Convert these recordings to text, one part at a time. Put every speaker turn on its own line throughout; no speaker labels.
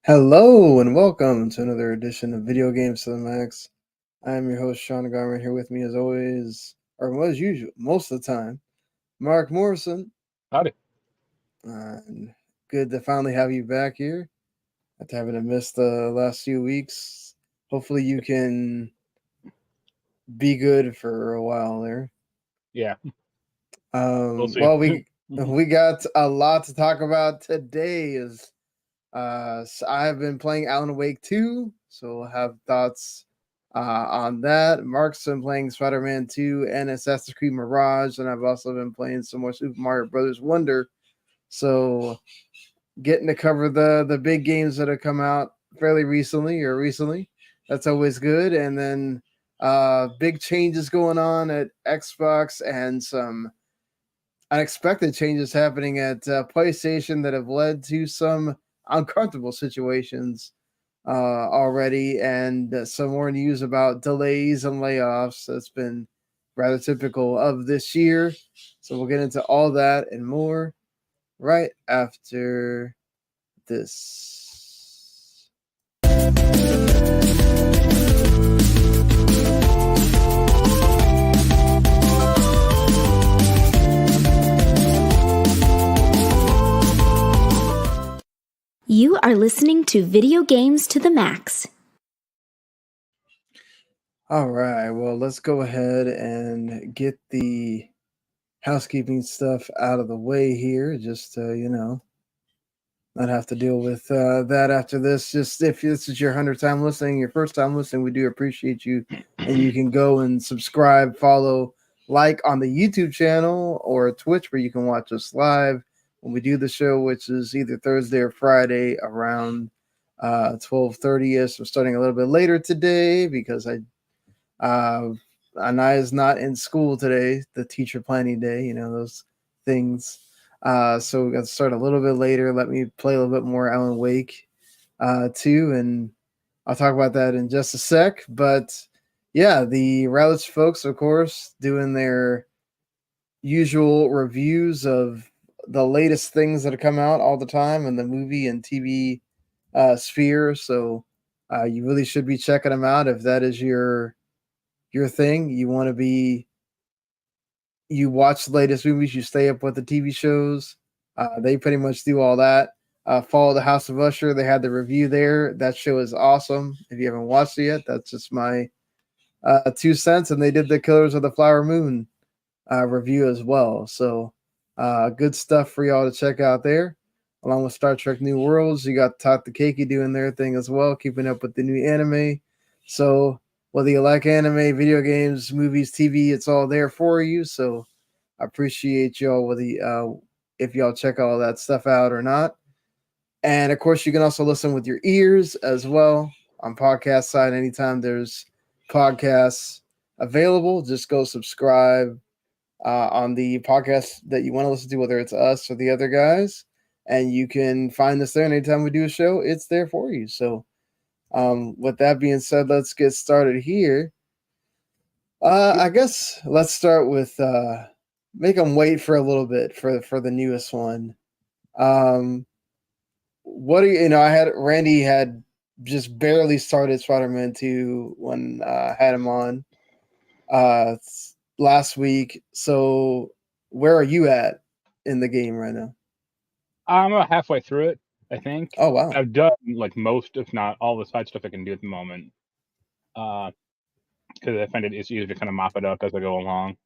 Hello and welcome to another edition of Video Games to the Max. I am your host Sean Garmer. Here with me, as always, or as usual, most of the time, Mark Morrison.
Howdy.
And good to finally have you back here after having missed the last few weeks. Hopefully, you can be good for a while there.
Yeah, we'll see.
Well, we got a lot to talk about today. So I have been playing Alan Wake 2, so we'll have thoughts on that. Mark's been playing Spider-Man 2 and Assassin's Creed Mirage, and I've also been playing some more Super Mario Brothers Wonder. So getting to cover the big games that have come out fairly recently. That's always good. And then big changes going on at Xbox and some unexpected changes happening at PlayStation that have led to some uncomfortable situations already, and some more news about delays and layoffs. That's been rather typical of this year. So we'll get into all that and more right after this.
You are listening to Video Games to the Max.
All right, well, let's go ahead and get the housekeeping stuff out of the way here, just to, not have to deal with that after this. Just if this is your 100th time listening, your first time listening, we do appreciate you. And you can go and subscribe, follow, like on the YouTube channel or Twitch, where you can watch us live when we do the show, which is either Thursday or Friday around 12:30ish. I'm starting a little bit later today because Anaya's not in school today, the teacher planning day, those things. So we got to start a little bit later. Let me play a little bit more Alan Wake too, and I'll talk about that in just a sec. But yeah, the Relish folks, of course, doing their usual reviews of the latest things that have come out all the time in the movie and TV sphere. So you really should be checking them out if that is your thing. You want to be, you watch the latest movies, you stay up with the TV shows. They pretty much do all that. Follow the House of Usher. They had the review there. That show is awesome. If you haven't watched it yet, that's just my 2 cents. And they did the Killers of the Flower Moon review as well. So good stuff for y'all to check out there. Along with Star Trek New Worlds, you got Talk the Keiki doing their thing as well, keeping up with the new anime. So whether you like anime, video games, movies, TV, it's all there for you. So I appreciate y'all if y'all check all that stuff out or not. And of course, you can also listen with your ears as well on podcast side. Anytime there's podcasts available, just go subscribe on the podcast that you want to listen to, whether it's us or the other guys. And you can find us there. Anytime we do a show, it's there for you. So with that being said, let's get started here. I guess let's start with make them wait for a little bit for the newest one. What do you know? Randy had just barely started Spider-Man 2 when I had him on last week. So where are you at in the game right now?
I'm about halfway through it, I think.
Oh wow!
I've done like most, if not all, the side stuff I can do at the moment. Because I find it's easier to kind of mop it up as I go along.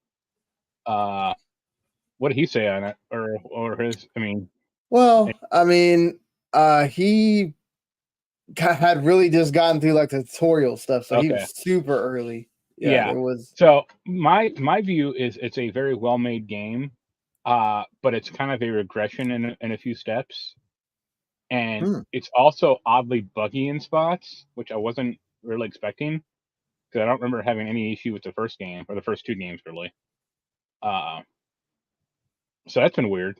What did he say on it, or his? I mean,
well, he had really just gotten through like the tutorial stuff, so he was super early. Yeah, there was.
So my view is it's a very well made game, but it's kind of a regression in a few steps, and it's also oddly buggy in spots, which I wasn't really expecting, because I don't remember having any issue with the first game or the first two games really. So that's been weird.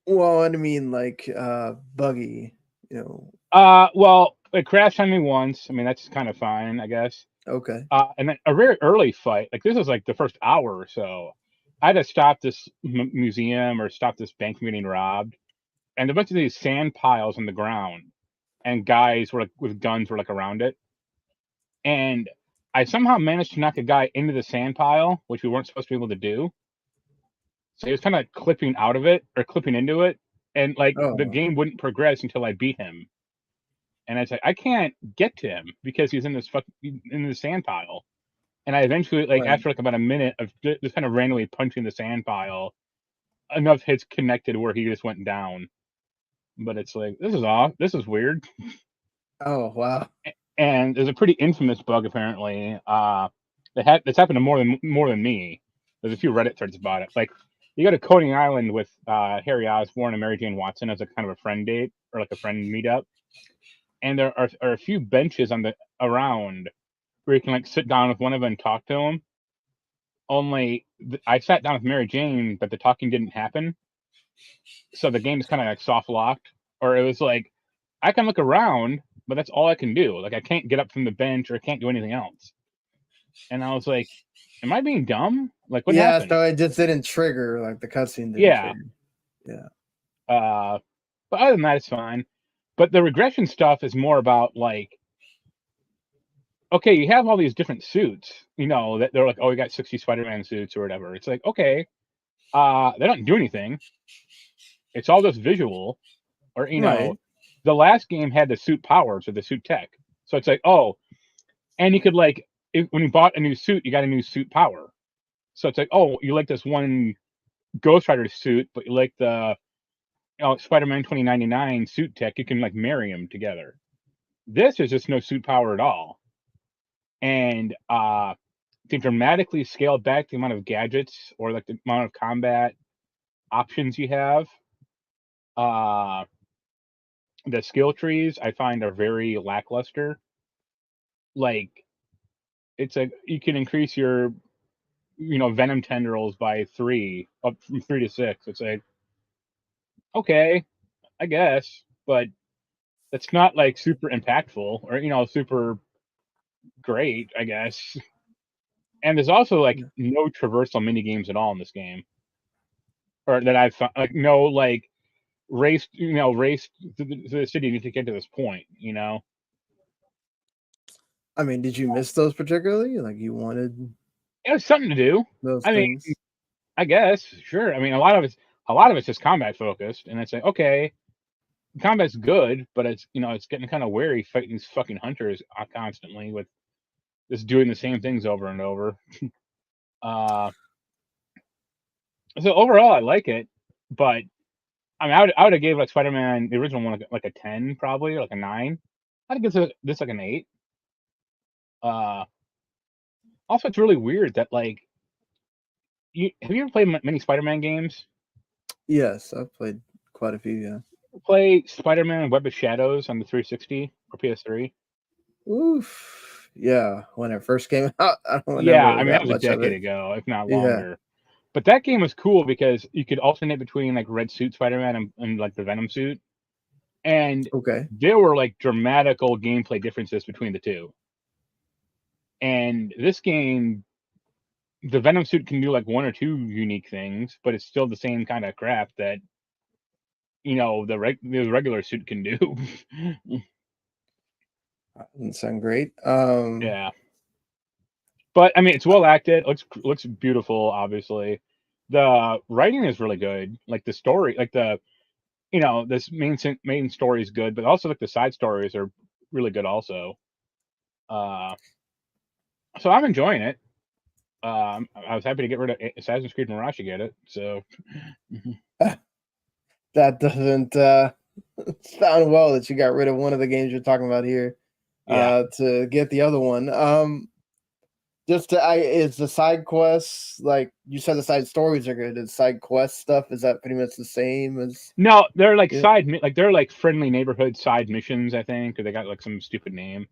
Well, I mean, like buggy,
Well, it crashed on me once. I mean, that's kind of fine, I guess.
Okay.
And then a very early fight, like this was like the first hour or so, I had to stop this museum or stop this bank from getting robbed, and a bunch of these sand piles on the ground, and guys were like with guns were like around it, and I somehow managed to knock a guy into the sand pile, which we weren't supposed to be able to do. So he was kind of clipping out of it or clipping into it, and like the game wouldn't progress until I beat him. And I was like, I can't get to him because he's in the sand pile. And I eventually, like after like about a minute of just kind of randomly punching the sand pile, enough hits connected where he just went down. But it's like, this is off. This is weird.
Oh wow!
And there's a pretty infamous bug apparently. That's happened to more than me. There's a few Reddit threads about it. Like you go to Coney Island with Harry Osborn and Mary Jane Watson as a kind of a friend date or like a friend meetup, and there are a few benches around where you can like sit down with one of them and talk to them. Only I sat down with Mary Jane, but the talking didn't happen. So the game is kind of like soft locked, or it was like I can look around, but that's all I can do. Like I can't get up from the bench or I can't do anything else. And I was like, "Am I being dumb? Like what happened?"
So it just didn't trigger, like the cutscene didn't trigger. Yeah.
But other than that, it's fine. But the regression stuff is more about like, okay, you have all these different suits, that they're like, oh, we got 60 Spider-Man suits or whatever. It's like, okay, they don't do anything. It's all just visual, or the last game had the suit powers or the suit tech. So it's like, oh, and you could like, when you bought a new suit, you got a new suit power. So it's like, oh, you like this one Ghost Rider suit, but you like the Spider-Man 2099 suit tech. You can like marry them together. This is just no suit power at all. And they dramatically scaled back the amount of gadgets or like the amount of combat options you have. The skill trees I find are very lackluster. Like it's like you can increase your venom tendrils by 3, up from 3 to 6. It's like, okay, I guess, but it's not like super impactful or super great, I guess. And there's also like no traversal mini games at all in this game, or that I've found. Like no like race to the city to get to this point.
I mean, did you miss those particularly? Like you wanted
It was something to do.
those
I
things?
mean, I guess sure. I mean, a lot of it's just combat focused, and it's like, okay, combat's good, but it's it's getting kind of weary fighting these fucking hunters constantly with just doing the same things over and over. So overall, I like it, but I mean, I would have gave like Spider-Man the original one like a 10 probably, or like a 9. I'd give this like an 8. Also, it's really weird that like have you ever played many Spider-Man games?
Yes, I've played quite a few. Yeah.
Play Spider-Man Web of Shadows on the 360 or PS3.
Oof. Yeah, when it first came out, I don't
Yeah,
remember
I mean that was a
much of
decade
it.
ago, if not
Yeah.
longer. But that game was cool because you could alternate between like red suit Spider-Man and like the Venom suit, and there were like dramatical gameplay differences between the two. And this game, the Venom suit can do like 1 or 2 unique things, but it's still the same kind of crap that the regular suit can do.
Doesn't sound great.
Yeah, but I mean, it's well acted. Looks beautiful. Obviously, the writing is really good. Like the story, like this main story is good, but also like the side stories are really good also. So I'm enjoying it. I was happy to get rid of Assassin's Creed Mirage to get it. So
that doesn't sound well that you got rid of one of the games you're talking about here. To get the other one. Is the side quests, like you said, the side stories are good. Is side quest stuff, is that pretty much the same as?
No, they're like they're like friendly neighborhood side missions, I think, or they got like some stupid name.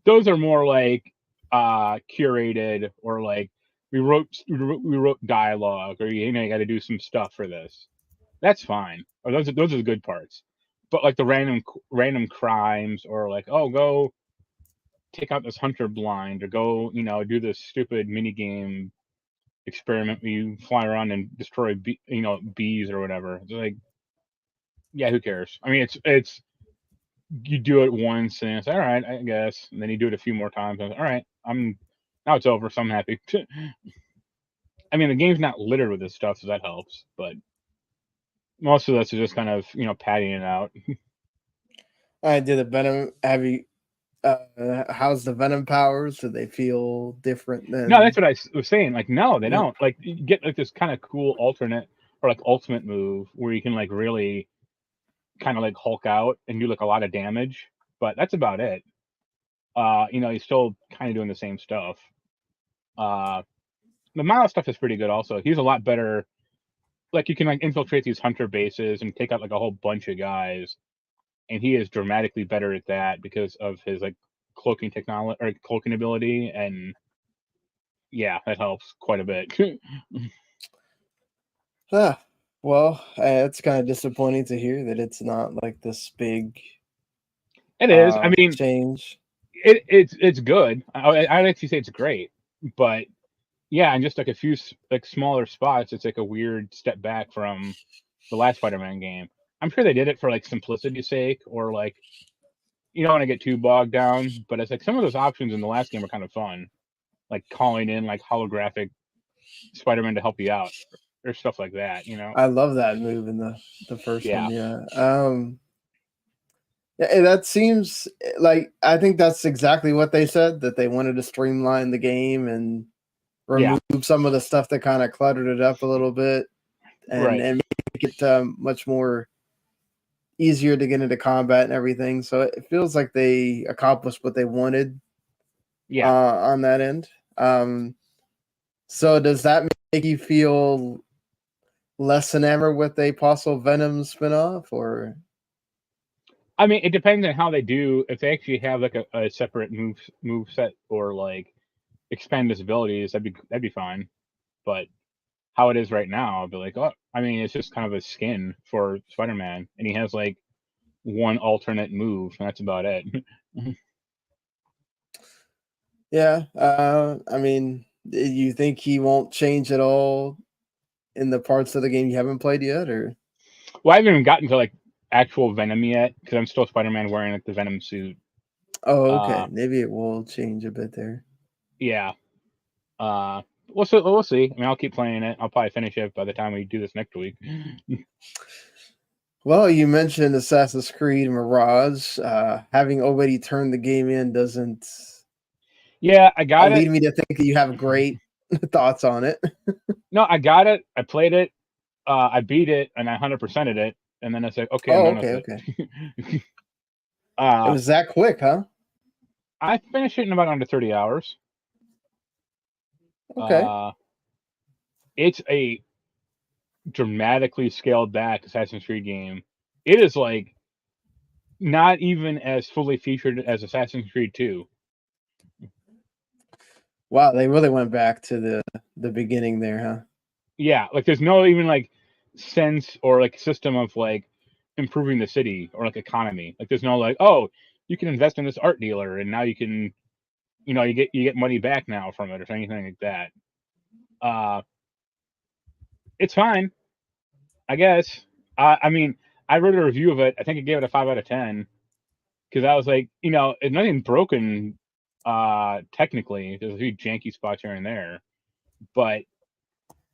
Those are more like curated, or like we wrote dialogue, or you got to do some stuff for this. That's fine. Or those are the good parts. But like the random crimes, or like, oh, go take out this hunter blind, or go do this stupid mini game experiment where you fly around and destroy bees or whatever. It's like, Yeah, who cares? I mean, it's you do it once and it's all right, I guess, and then you do it a few more times. And all right, now it's over, so I'm happy. I mean, the game's not littered with this stuff, so that helps. But most of this is just kind of padding it out.
I did the Venom. Have you? How's the Venom powers? Do they feel different than?
No, that's what I was saying. Like, no, they
Yeah.
don't. Like, you get like this kind of cool alternate or like ultimate move where you can like really kind of like Hulk out and do like a lot of damage, but that's about it. He's still kind of doing the same stuff. The Miles stuff is pretty good also. He's a lot better. Like, you can like infiltrate these hunter bases and take out like a whole bunch of guys, and he is dramatically better at that because of his like cloaking technology or cloaking ability, and yeah, that helps quite a bit.
Well, it's kind of disappointing to hear that it's not like this big.
It is. I mean,
change.
It's good. I'd actually say it's great, but yeah, and just like a few like smaller spots, it's like a weird step back from the last Spider-Man game. I'm sure they did it for like simplicity's sake, or like you don't want to get too bogged down. But it's like some of those options in the last game were kind of fun, like calling in like holographic Spider-Man to help you out, or stuff like that.
I love that move in the first
Yeah.
one. Yeah. That seems like I think that's exactly what they said, that they wanted to streamline the game and remove some of the stuff that kind of cluttered it up a little bit, and make it much more easier to get into combat and everything. So it feels like they accomplished what they wanted.
Yeah.
On that end. So does that make you feel less enamored with a possible Venom spinoff, or?
I mean, it depends on how they do. If they actually have like a separate move set or like expand his abilities, that'd be fine. But how it is right now, I'll be like, oh, I mean, it's just kind of a skin for Spider-Man, and he has like one alternate move, and that's about it.
Yeah, I mean, you think he won't change at all in the parts of the game you haven't played yet, or?
Well, I haven't even gotten to like actual Venom yet because I'm still Spider-Man wearing like the Venom suit.
Oh, okay. Maybe it will change a bit there.
Yeah. We'll see. I mean, I'll keep playing it. I'll probably finish it by the time we do this next week.
Well, you mentioned Assassin's Creed Mirage. Having already turned the game in doesn't.
Yeah, I got it.
Lead me to think that you have great thoughts on it.
No, I got it. I played it. I beat it, and I 100%ed it. And then I said, okay, I'm done with it.
It was that quick, huh?
I finished it in about under 30 hours.
Okay.
It's a dramatically scaled back Assassin's Creed game. It is like not even as fully featured as Assassin's Creed 2.
Wow, they really went back to the beginning there, huh?
Yeah, like there's no even like sense or like system of like improving the city or like economy. Like there's no like, oh, you can invest in this art dealer and now you can, you get money back now from it or anything like that. It's fine, I guess. I mean, I wrote a review of it. I think I gave it a 5 out of 10 because I was like, it's nothing broken technically. There's a few janky spots here and there, but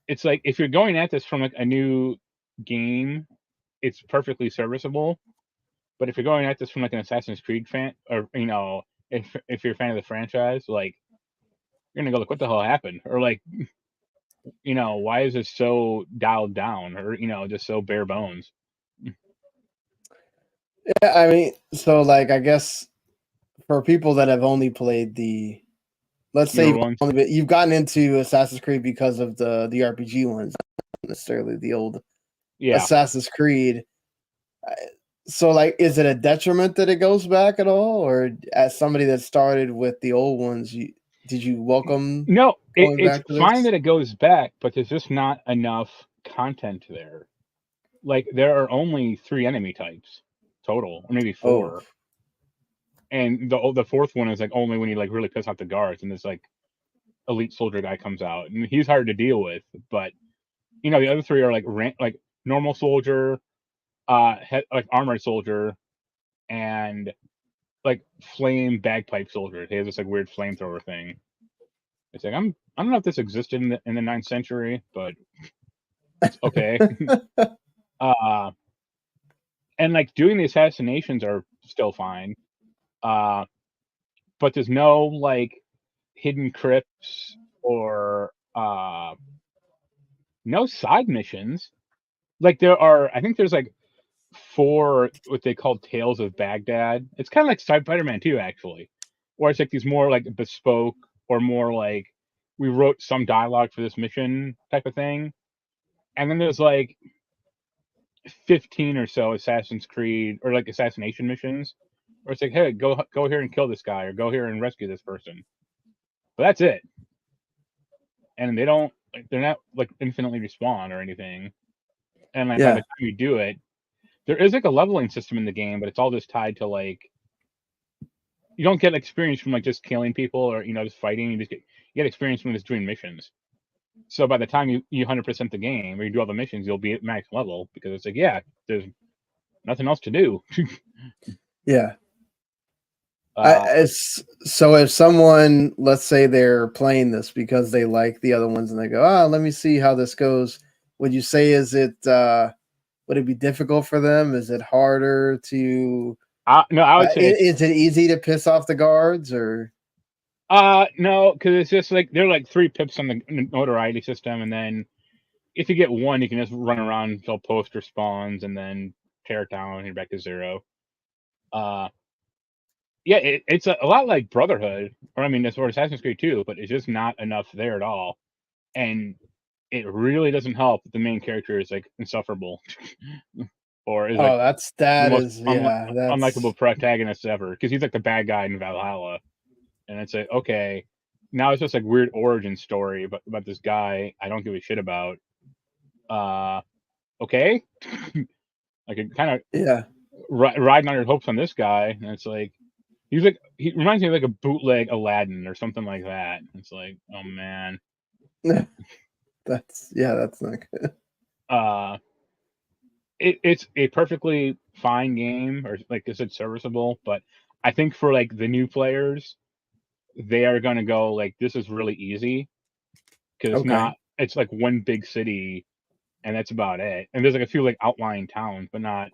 it's like if you're going at this from like a new game, it's perfectly serviceable. But if you're going at this from like an Assassin's Creed fan, or if you're a fan of the franchise, like you're gonna go like, what the hell happened, or like, why is this so dialed down, or just so bare bones?
Yeah, I mean, so like I guess for people that have only played let's say you've gotten into Assassin's Creed because of the RPG ones, not necessarily the old Assassin's Creed. So like, is it a detriment that it goes back at all, or as somebody that started with the old ones, did you welcome?
No, it's fine that it goes back, but there's just not enough content there. Like there are only 3 enemy types total, or maybe 4. And the fourth one is like only when you like really piss off the guards, and this like elite soldier guy comes out, and he's hard to deal with. But the other 3 are like normal soldier, like armored soldier and like flame bagpipe soldier. He has this like weird flamethrower thing. It's like I don't know if this existed in the 9th century, but it's okay. And like doing the assassinations are still fine. But there's no like hidden crypts or no side missions. Like there are, I think there's like 4 what they call Tales of Baghdad. It's kind of like Spider-Man 2 actually, where it's like these more like bespoke or more like we wrote some dialogue for this mission type of thing. And then there's like 15 or so Assassin's Creed or like assassination missions where it's like, hey, go here and kill this guy or go here and rescue this person. But that's it. And they don't like they're not like infinitely respawn or anything. And like by the time you do it, there is like a leveling system in the game, but it's all just tied to like you don't get experience from like just killing people or just fighting. You get experience from just doing missions. So by the time you 100% the game or you do all the missions, you'll be at max level because it's like there's nothing else to do.
Yeah. So if someone, let's say they're playing this because they like the other ones and they go, let me see how this goes. Would you say would it be difficult for them? Is it harder to?
No, I would say.
Is it easy to piss off the guards or?
No, because it's just like there are like 3 pips on the notoriety system, and then if you get 1, you can just run around until poster spawns and then tear it down and you're back to 0. Yeah, it's a lot like Brotherhood, or I mean, it's for Assassin's Creed 2, but it's just not enough there at all, and it really doesn't help that the main character is like insufferable, or is like the most unlikable protagonist ever because he's like the bad guy in Valhalla, and it's like okay, now it's just like weird origin story about this guy I don't give a shit about. Okay, like it kind of riding on your hopes on this guy, and it's like. He reminds me of like a bootleg Aladdin or something like that. It's like, oh man.
That's not good.
It's a perfectly fine game, or like I said, serviceable, but I think for like the new players, they are gonna go like this is really easy. Because it's like one big city and that's about it. And there's like a few like outlying towns, but not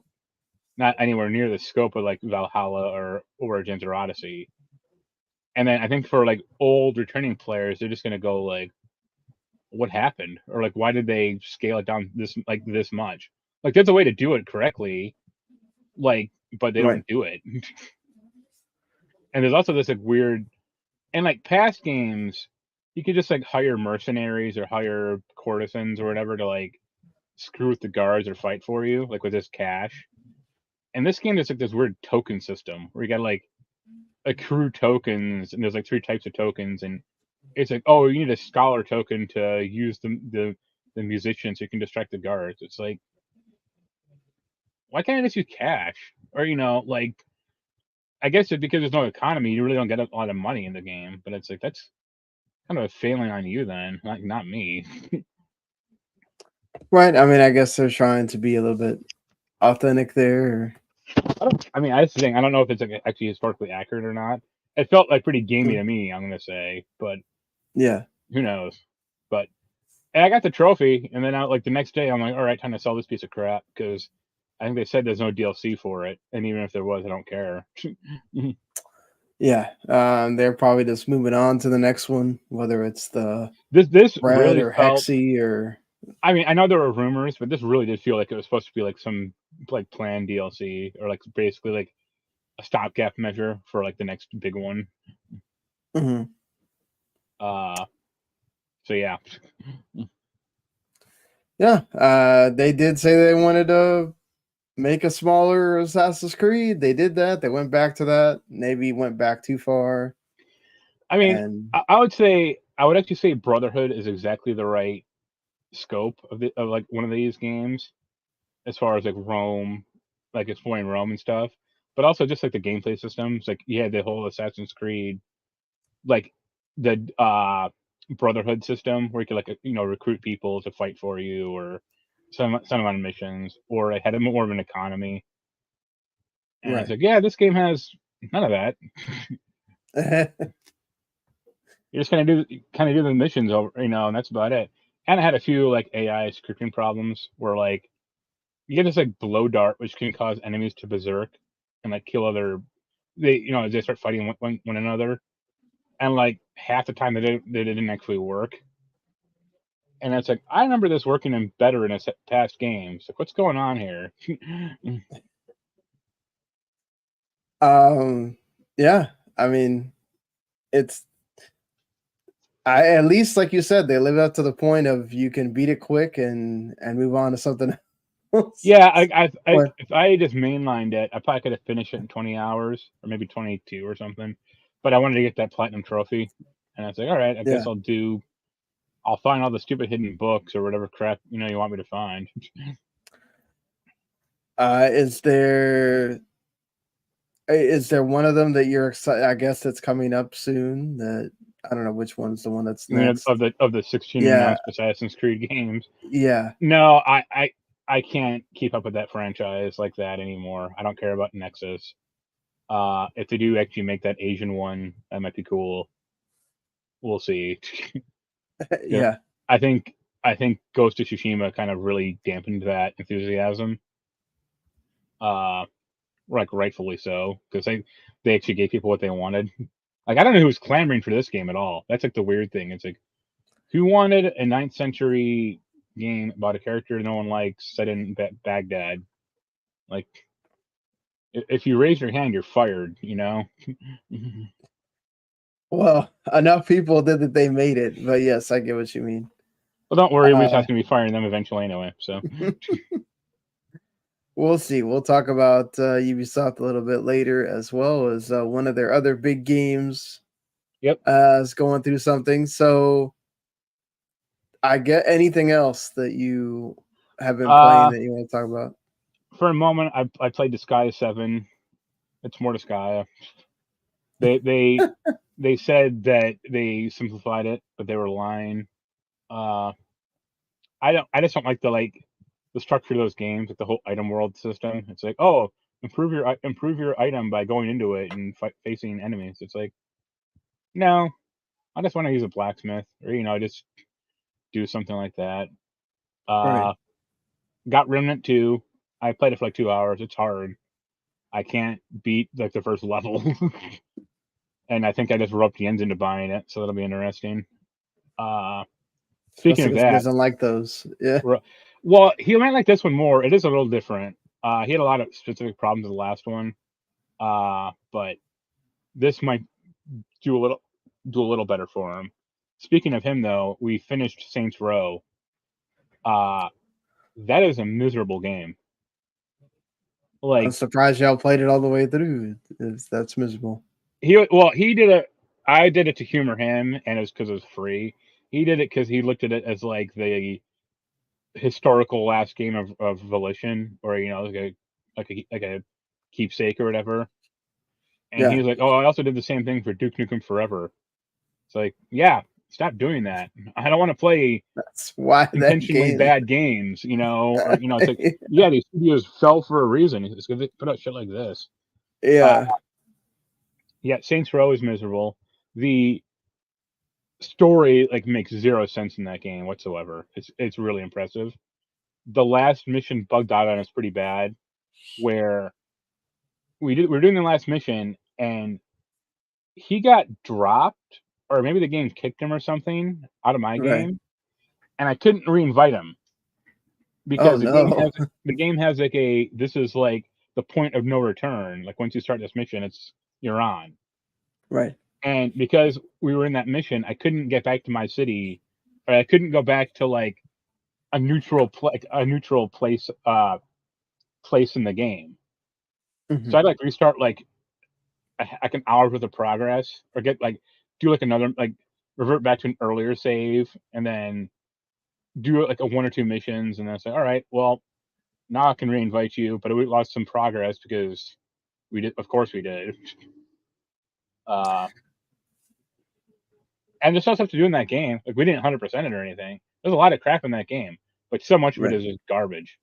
anywhere near the scope of like Valhalla or Origins or Odyssey. And then I think for like old returning players, they're just gonna go like, what happened? Or like why did they scale it down this much? Like there's a way to do it correctly, like, but they don't do it. And there's also this like weird and like past games, you could just like hire mercenaries or hire courtesans or whatever to like screw with the guards or fight for you, like with this cash. And this game, there's like this weird token system where you got like accrue tokens, and there's like 3 types of tokens, and it's like, oh, you need a scholar token to use the musician so you can distract the guards. It's like, why can't I just use cash? Or like, I guess it's because there's no economy, you really don't get a lot of money in the game. But it's like that's kind of a failing on you then, not me.
Right. I mean, I guess they're trying to be a little bit authentic there.
I mean, that's the thing. I don't know if it's like actually historically accurate or not. It felt like pretty gamey to me, I'm gonna say, but
yeah,
who knows? But and I got the trophy, and then like the next day, I'm like, all right, time to sell this piece of crap because I think they said there's no DLC for it, and even if there was, I don't care.
Yeah, they're probably just moving on to the next one, whether it's the
this
Red
really
or
felt,
Hexy or.
I mean, I know there were rumors, but this really did feel like it was supposed to be like some like planned DLC or like basically like a stopgap measure for like the next big one.
Mm-hmm.
So yeah.
Yeah, they did say they wanted to make a smaller Assassin's Creed. They did that. They went back to that. Maybe went back too far.
I mean, I would actually say Brotherhood is exactly the right scope of like one of these games as far as like Rome, like exploring Rome and stuff, but also just like the gameplay systems. Like you had the whole Assassin's Creed, like the Brotherhood system where you could like recruit people to fight for you or some amount of missions, or it had more of an economy. And I was
Right.
like, yeah, this game has none of that. You just kind of do the missions over, and that's about it. And I had a few like AI scripting problems where like you get this like blow dart which can cause enemies to berserk and like kill other. They start fighting one another, and like half the time they didn't actually work. And it's like I remember this working in better in a past games. Like what's going on here?
Yeah, I mean, it's at least like you said, they live up to the point of you can beat it quick and move on to something else.
Yeah, if I just mainlined it, I probably could have finished it in 20 hours or maybe 22 or something. But I wanted to get that platinum trophy, and I was like, all right, I guess I'll find all the stupid hidden books or whatever crap you want me to find.
Is there one of them that you're excited? I guess that's coming up soon. That I don't know which one's the one that's next.
Of the 16 announced Assassin's Creed games.
Yeah.
No, I can't keep up with that franchise like that anymore. I don't care about Nexus. If they do actually make that Asian one, that might be cool. We'll see.
Yeah.
I think Ghost of Tsushima kind of really dampened that enthusiasm. Like rightfully so, because they actually gave people what they wanted. Like I don't know who was clamoring for this game at all. That's like the weird thing. It's like who wanted a 9th century game about a character no one likes set in Baghdad? Like if you raise your hand, you're fired.
Well, enough people did that they made it, but yes, I get what you mean.
Well, don't worry, we're just going to be firing them eventually anyway. So
we'll see. We'll talk about Ubisoft a little bit later, as well as one of their other big games.
Yep,
is going through something. So, I get anything else that you have been playing that you want to talk about?
For a moment, I played Disgaea 7. It's more Disgaea. They said that they simplified it, but they were lying. I just don't like the structure of those games, like the whole item world system. It's like, oh, improve your item by going into it and facing enemies. It's like, no, I just want to use a blacksmith or just do something like that.
Right.
Got Remnant 2. I played it for like 2 hours. It's hard. I can't beat like the first level. And I think I just roped Jens into buying it, so that'll be interesting. Speaking of that,
he doesn't like those. Yeah.
Well, he might like this one more. It is a little different. He had a lot of specific problems with the last one, but this might do a little better for him. Speaking of him, though, we finished Saints Row. That is a miserable game. Like,
I'm surprised y'all played it all the way through. That's miserable.
He did it. I did it to humor him, and it was because it was free. He did it because he looked at it as like the historical last game of Volition, or like a keepsake or whatever. And he was like, "Oh, I also did the same thing for Duke Nukem Forever." It's like, yeah, stop doing that. I don't want to play.
That's why
intentionally bad games, or it's like, yeah, these studios fell for a reason. It's because they put out shit like this.
Yeah.
Yeah, Saints Row is miserable. The story makes zero sense in that game whatsoever. It's really impressive. The last mission bugged out on us pretty bad, where we're doing the last mission and he got dropped, or maybe the game kicked him or something out of my game, and I couldn't reinvite him because the game has like this is like the point of no return. Like once you start this mission, you're on.
Right.
And because we were in that mission, I couldn't get back to my city, or I couldn't go back to like a neutral place in the game.
Mm-hmm.
So I'd restart an hour worth of progress, or do another revert back to an earlier save, and then do a 1 or 2 missions, and then say, all right, well, now I can reinvite you, but we lost some progress because we did. Of course we did. And there's no stuff to do in that game. We didn't 100% it or anything. There's a lot of crap in that game, but so much of
Right.
it is just garbage.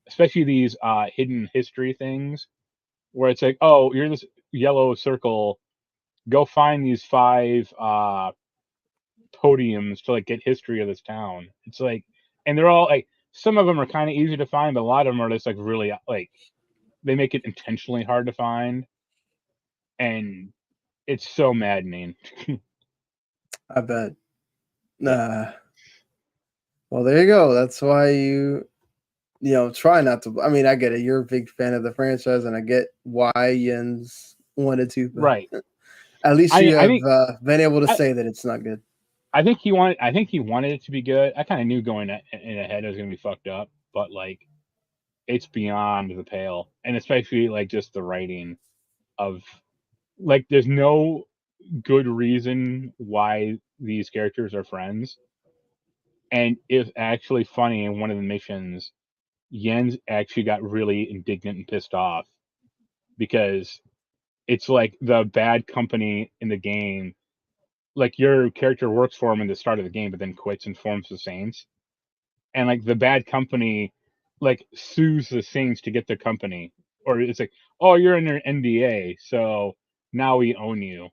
Especially these hidden history things, where it's like, oh, you're this yellow circle. Go find these 5 podiums to like get history of this town. It's like, and they're all like, some of them are kind of easy to find, but a lot of them are just like really like, they make it intentionally hard to find, and it's so maddening.
I bet. Well, there you go. That's why you try not to. I mean, I get it. You're a big fan of the franchise, and I get why Jens wanted to. But
Right.
at least
I
you have
think
been able to
I,
say that it's not good.
I think he wanted it to be good. I kind of knew going in ahead it was gonna be fucked up, but like, it's beyond the pale, and especially like just the writing of, like, there's no good reason why these characters are friends, and it's actually funny. In one of the missions, Jens actually got really indignant and pissed off because it's like the bad company in the game, like your character works for him in the start of the game, but then quits and forms the Saints, and like the bad company like sues the Saints to get the company, or it's like, oh, you're in your NDA, so now we own you.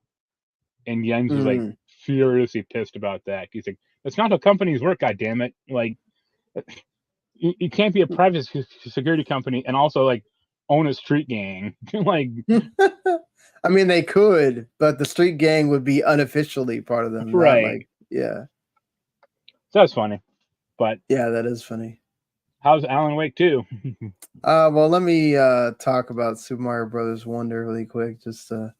And Jens was like furiously pissed about that. He's like, that's not how companies work, God damn it! Like, you can't be a private security company and also like own a street gang. Like,
I mean, they could, but the street gang would be unofficially part of them, not
right.
like, yeah.
So that's funny. But
yeah, that is funny.
How's Alan Wake 2?
Well, let me talk about Super Mario Brothers Wonder really quick, just to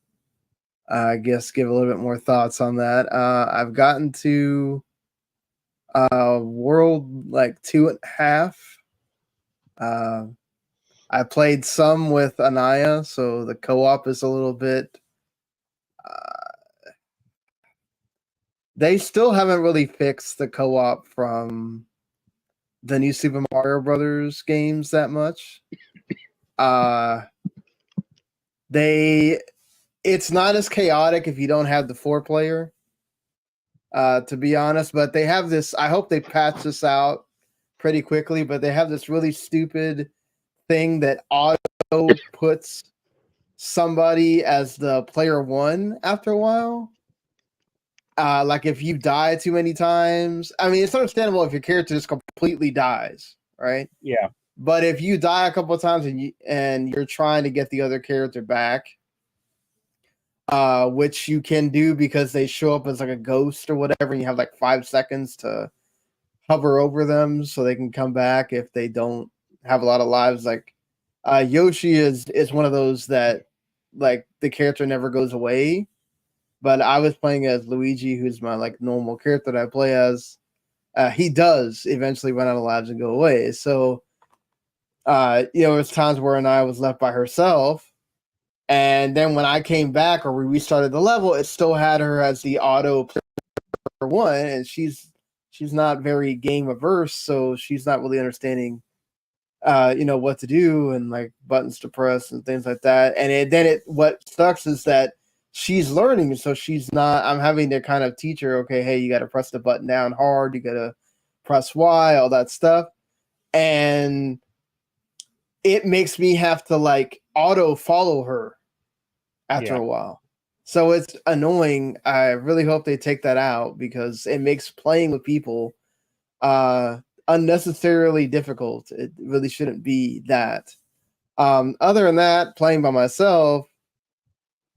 I guess give a little bit more thoughts on that. I've gotten to world like 2.5. I played some with Anaya, so the co-op is a little bit. They still haven't really fixed the co-op from the new Super Mario Brothers games that much. It's not as chaotic if you don't have the 4-player. To be honest, but they have this. I hope they patch this out pretty quickly. But they have this really stupid thing that auto puts somebody as the player 1 after a while. Like if you die too many times, I mean, it's understandable if your character just completely dies, right?
Yeah.
But if you die a couple of times and you're trying to get the other character back, which you can do because they show up as like a ghost or whatever, and you have like 5 seconds to hover over them so they can come back if they don't have a lot of lives. Like Yoshi is one of those that like the character never goes away. But I was playing as Luigi, who's my like normal character that I play as. He does eventually run out of lives and go away. So, there's times where I was left by herself. And then when I came back or we restarted the level, it still had her as the auto player 1. And she's not very game averse. So she's not really understanding, what to do and like buttons to press and things like that. And what sucks is that she's learning, so she's not. I'm having to kind of teach her. Okay, hey, you got to press the button down hard. You got to press Y, all that stuff, and it makes me have to like auto follow her after a while. So it's annoying. I really hope they take that out because it makes playing with people unnecessarily difficult. It really shouldn't be that. Other than that, playing by myself,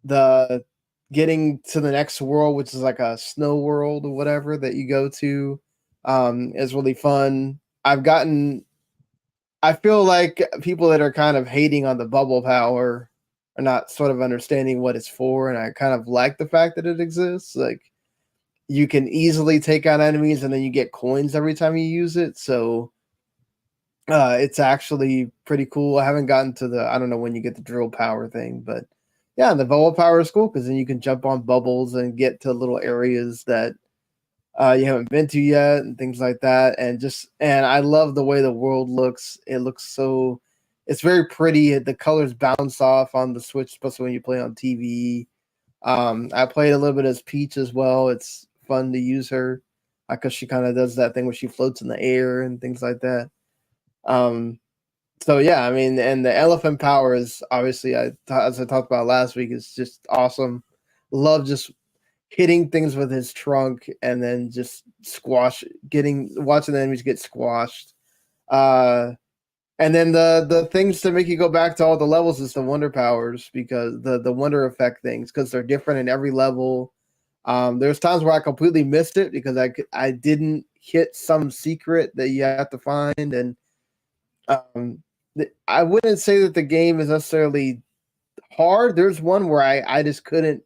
the getting to the next world, which is like a snow world or whatever that you go to, is really fun. I feel like people that are kind of hating on the bubble power are not sort of understanding what it's for, and I kind of like the fact that it exists. Like you can easily take out enemies and then you get coins every time you use it. So it's actually pretty cool. I haven't gotten to I don't know when you get the drill power thing, but yeah, the bubble power is cool because then you can jump on bubbles and get to little areas that you haven't been to yet and things like that. And I love the way the world looks. It looks it's very pretty. The colors bounce off on the Switch, especially when you play on TV. I played a little bit as Peach as well. It's fun to use her. because she kind of does that thing where she floats in the air and things like that. So yeah, I mean, and the elephant power is obviously, as I talked about last week, is just awesome. Love just hitting things with his trunk and then just watching the enemies get squashed. And then the things to make you go back to all the levels is the wonder powers, because the wonder effect things, because they're different in every level. There's times where I completely missed it because I didn't hit some secret that you have to find, and I wouldn't say that the game is necessarily hard. There's one where I just couldn't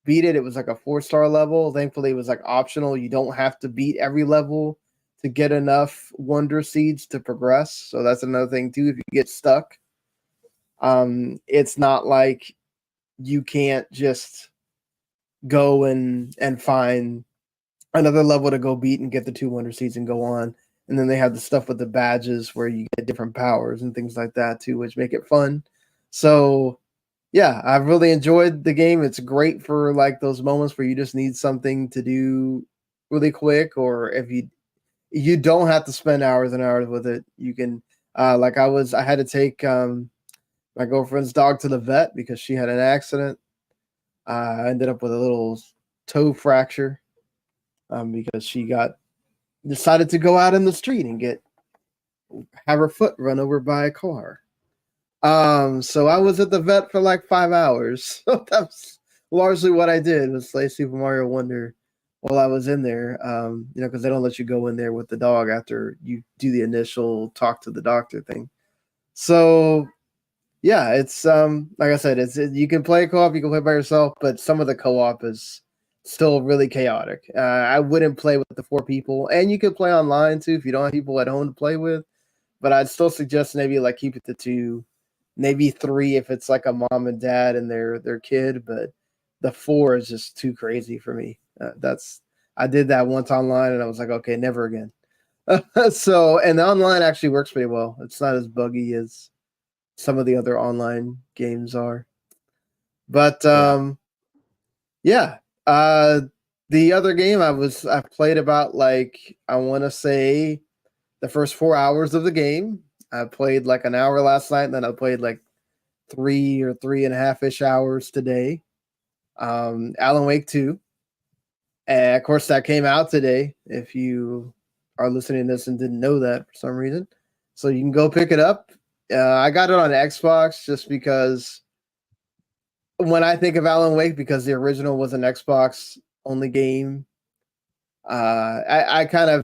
beat it. It was like a 4-star level. Thankfully, it was like optional. You don't have to beat every level to get enough wonder seeds to progress. So that's another thing too. If you get stuck, it's not like you can't just go and find another level to go beat and get the 2 wonder seeds and go on. And then they have the stuff with the badges where you get different powers and things like that too, which make it fun. So yeah, I've really enjoyed the game. It's great for like those moments where you just need something to do really quick, or if you don't have to spend hours and hours with it. You can I had to take my girlfriend's dog to the vet because she had an accident. I ended up with a little toe fracture because she decided to go out in the street and have her foot run over by a car. So I was at the vet for like 5 hours. So that's largely what I did, was play Super Mario Wonder while I was in there. Because they don't let you go in there with the dog after you do the initial talk to the doctor thing. So yeah, it's like I said, you can play co-op, you can play by yourself, but some of the co-op is still really chaotic. I wouldn't play with the 4 people, and you could play online too if you don't have people at home to play with. But I'd still suggest maybe like keep it to 2, maybe 3 if it's like a mom and dad and their kid. But the 4 is just too crazy for me. I did that once online, and I was like, okay, never again. So, and the online actually works pretty well. It's not as buggy as some of the other online games are. But yeah. The other game I played about, like, I want to say the first 4 hours of the game. I played like an hour last night, and then I played like 3 or 3.5-ish hours today. Alan Wake 2. And of course that came out today, if you are listening to this and didn't know that for some reason. So you can go pick it up. I got it on Xbox just because when I think of Alan Wake, because the original was an Xbox only game, I kind of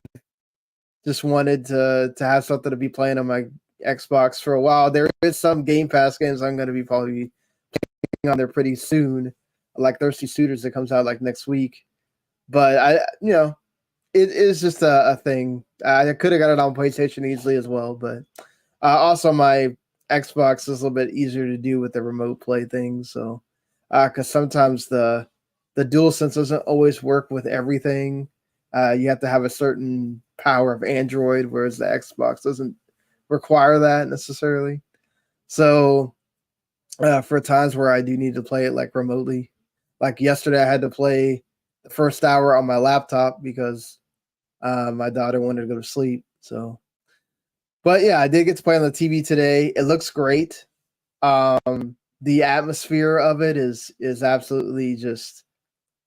just wanted to have something to be playing on my Xbox for a while. There is some Game Pass games I'm going to be probably playing on there pretty soon, like Thirsty Suitors that comes out like next week. But it is just a thing. I could have got it on PlayStation easily as well, but also my Xbox is a little bit easier to do with the remote play thing. So, because sometimes the DualSense doesn't always work with everything. You have to have a certain power of Android, whereas the Xbox doesn't require that necessarily. So, for times where I do need to play it like remotely, like yesterday, I had to play the first hour on my laptop because my daughter wanted to go to sleep. So, but yeah, I did get to play on the TV today. It looks great. The atmosphere of it is absolutely just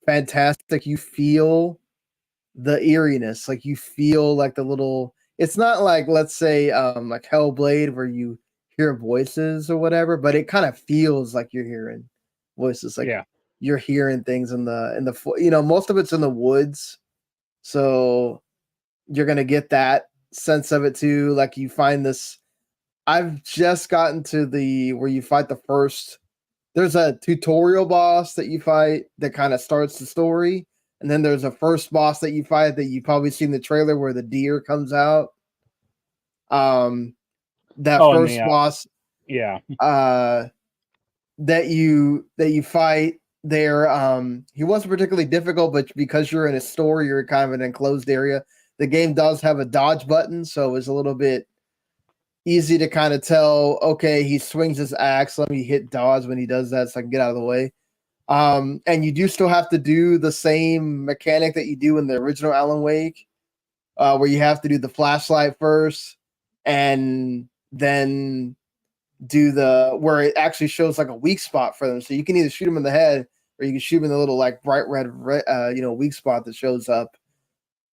fantastic. You feel the eeriness, like you feel like the little. It's not like, let's say, like Hellblade where you hear voices or whatever, but it kind of feels like you're hearing voices. Like you're hearing things in the most of it's in the woods, so you're gonna get that sense of it too. Like you find this. I've just gotten to where you fight the first. There's a tutorial boss that you fight that kind of starts the story, and then there's a first boss that you fight that you've probably seen the trailer where the deer comes out. Boss, that you fight there. He wasn't particularly difficult, but because you're in a store, you're kind of an enclosed area. The game does have a dodge button, so it's a little bit easy to kind of tell, okay, he swings his axe, let me hit dodge when he does that so I can get out of the way. And you do still have to do the same mechanic that you do in the original Alan Wake, where you have to do the flashlight first, and then do where it actually shows like a weak spot for them. So you can either shoot them in the head, or you can shoot them in the little like bright red, weak spot that shows up.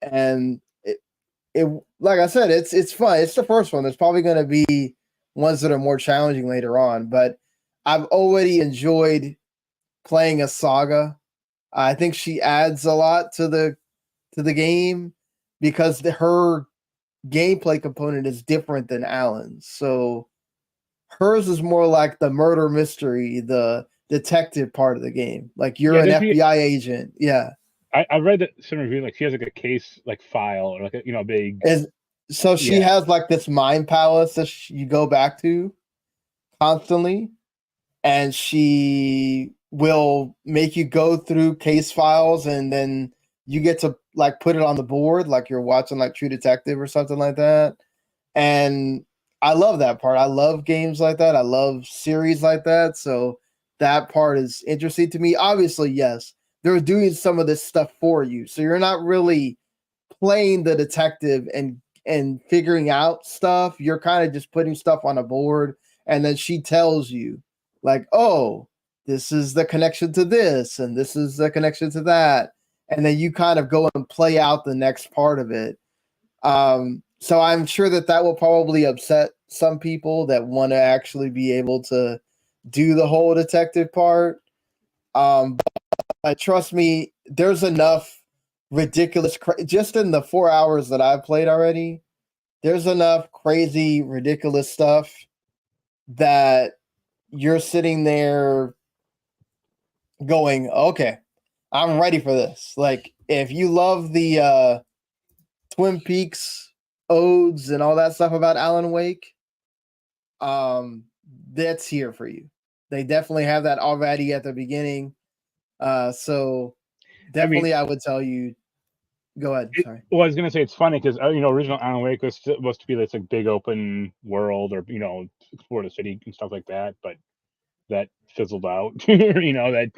And it like I said, it's fun. It's the first one. There's probably going to be ones that are more challenging later on, but I've already enjoyed playing a Saga. I think she adds a lot to the game because her gameplay component is different than Alan's. So hers is more like the murder mystery, the detective part of the game. Like you're an FBI agent. Yeah.
I read that some review, like she has like a case like file or like a big.
So she has like this mind palace that you go back to constantly, and she will make you go through case files, and then you get to like put it on the board like you're watching like True Detective or something like that. And I love that part. I love games like that. I love series like that. So that part is interesting to me. Obviously, yes, they're doing some of this stuff for you. So you're not really playing the detective and figuring out stuff. You're kind of just putting stuff on a board, and then she tells you like, oh, this is the connection to this, and this is the connection to that. And then you kind of go and play out the next part of it. So I'm sure that will probably upset some people that want to actually be able to do the whole detective part. But trust me, there's enough ridiculous, just in the 4 hours that I've played already, there's enough crazy, ridiculous stuff that you're sitting there going, okay, I'm ready for this. Like, if you love the Twin Peaks odes and all that stuff about Alan Wake, that's here for you. They definitely have that already at the beginning. So definitely, I would tell you, go ahead. Sorry.
Well, I was gonna say it's funny because original Alan Wake was supposed to be this like big open world, or explore the city and stuff like that, but that fizzled out. That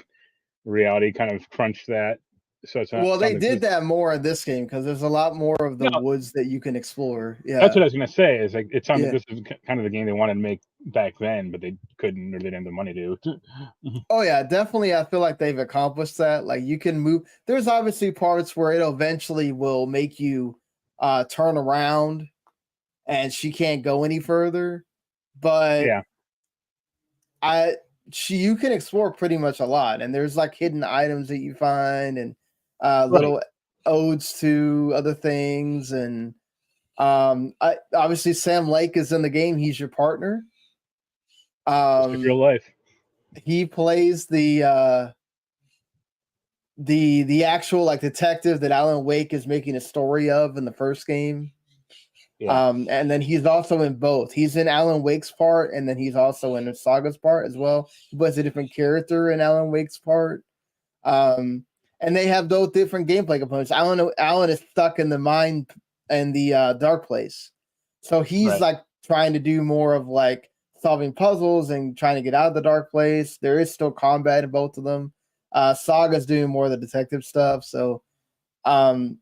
reality kind of crunched that. So it's not.
Well, they did that more in this game because there's a lot more of the woods that you can explore. Yeah,
that's what I was gonna say. Is like it sounded this is kind of the game they wanted to make back then, but they couldn't, or they didn't have the money to.
Oh yeah, definitely. I feel like they've accomplished that. Like you can move. There's obviously parts where it eventually will make you turn around, and she can't go any further. But you can explore pretty much a lot, and there's like hidden items that you find, and little odes to other things, and obviously Sam Lake is in the game. He's your partner.
Real life.
He plays the actual like detective that Alan Wake is making a story of in the first game. Yeah. And then he's also in both. He's in Alan Wake's part, and then he's also in Saga's part as well. He plays a different character in Alan Wake's part. And they have those different gameplay components. Alan is stuck in the mine and the dark place. So he's like trying to do more of like solving puzzles and trying to get out of the dark place. There is still combat in both of them. Saga's doing more of the detective stuff. So I'm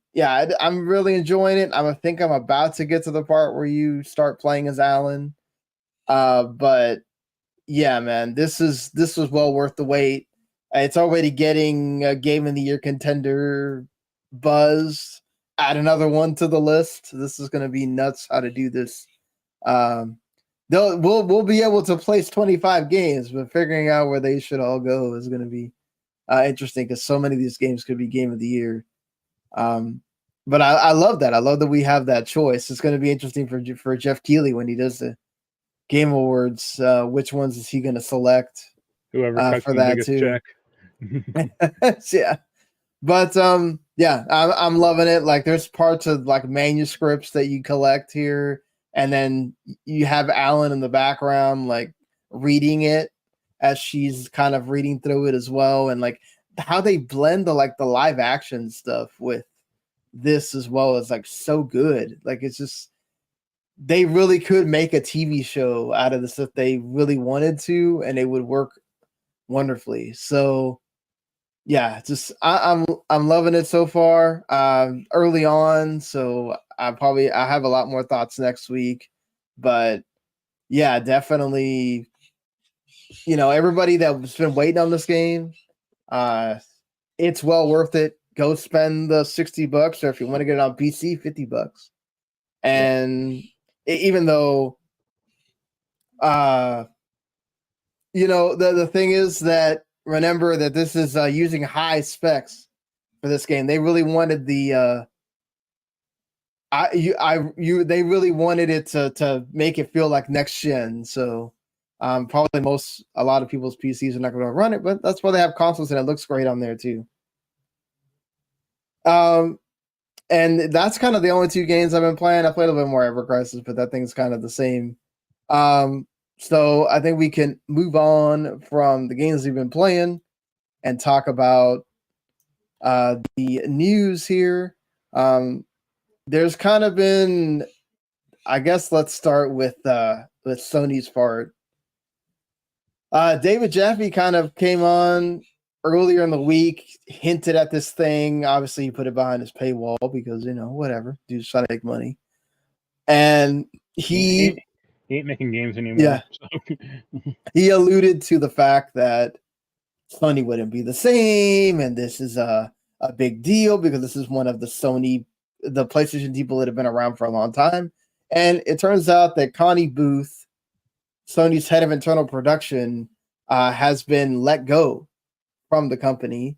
really enjoying it. I think I'm about to get to the part where you start playing as Alan. But yeah, man, this was well worth the wait. It's already getting a Game of the Year contender buzz. Add another one to the list. This is going to be nuts how to do this. We'll be able to place 25 games, but figuring out where they should all go is going to be interesting because so many of these games could be Game of the Year. But I love that. I love that we have that choice. It's going to be interesting for Jeff Keighley when he does the Game Awards. Which ones is he going to select?
Whoever
for that too. Check. Yeah, but I'm loving it. Like there's parts of like manuscripts that you collect here, and then you have Alan in the background like reading it as she's kind of reading through it as well, and like how they blend the live action stuff with this as well is like so good. Like it's just they really could make a TV show out of this if they really wanted to, and it would work wonderfully. So yeah, just I'm loving it so far. Early on, so I have a lot more thoughts next week, but yeah, definitely. Everybody that's been waiting on this game, it's well worth it. Go spend the $60, or if you want to get it on PC, $50. And even though, the thing is that remember that this is using high specs for this game. They really wanted they really wanted it to make it feel like next gen. So probably a lot of people's PCs are not going to run it, but that's why they have consoles and it looks great on there too. And that's kind of the only 2 games I've been playing. I played a little bit more Ever Crisis, but that thing's kind of the same. So I think we can move on from the games we've been playing and talk about the news here. There's kind of been, I guess let's start with Sony's part. David Jaffe kind of came on earlier in the week, hinted at this thing. Obviously, he put it behind his paywall because, whatever. Dude's trying to make money. And he
ain't making games anymore.
Yeah. So. He alluded to the fact that Sony wouldn't be the same, and this is a big deal because this is one of the PlayStation people that have been around for a long time. And it turns out that Connie Booth, Sony's head of internal production, has been let go from the company.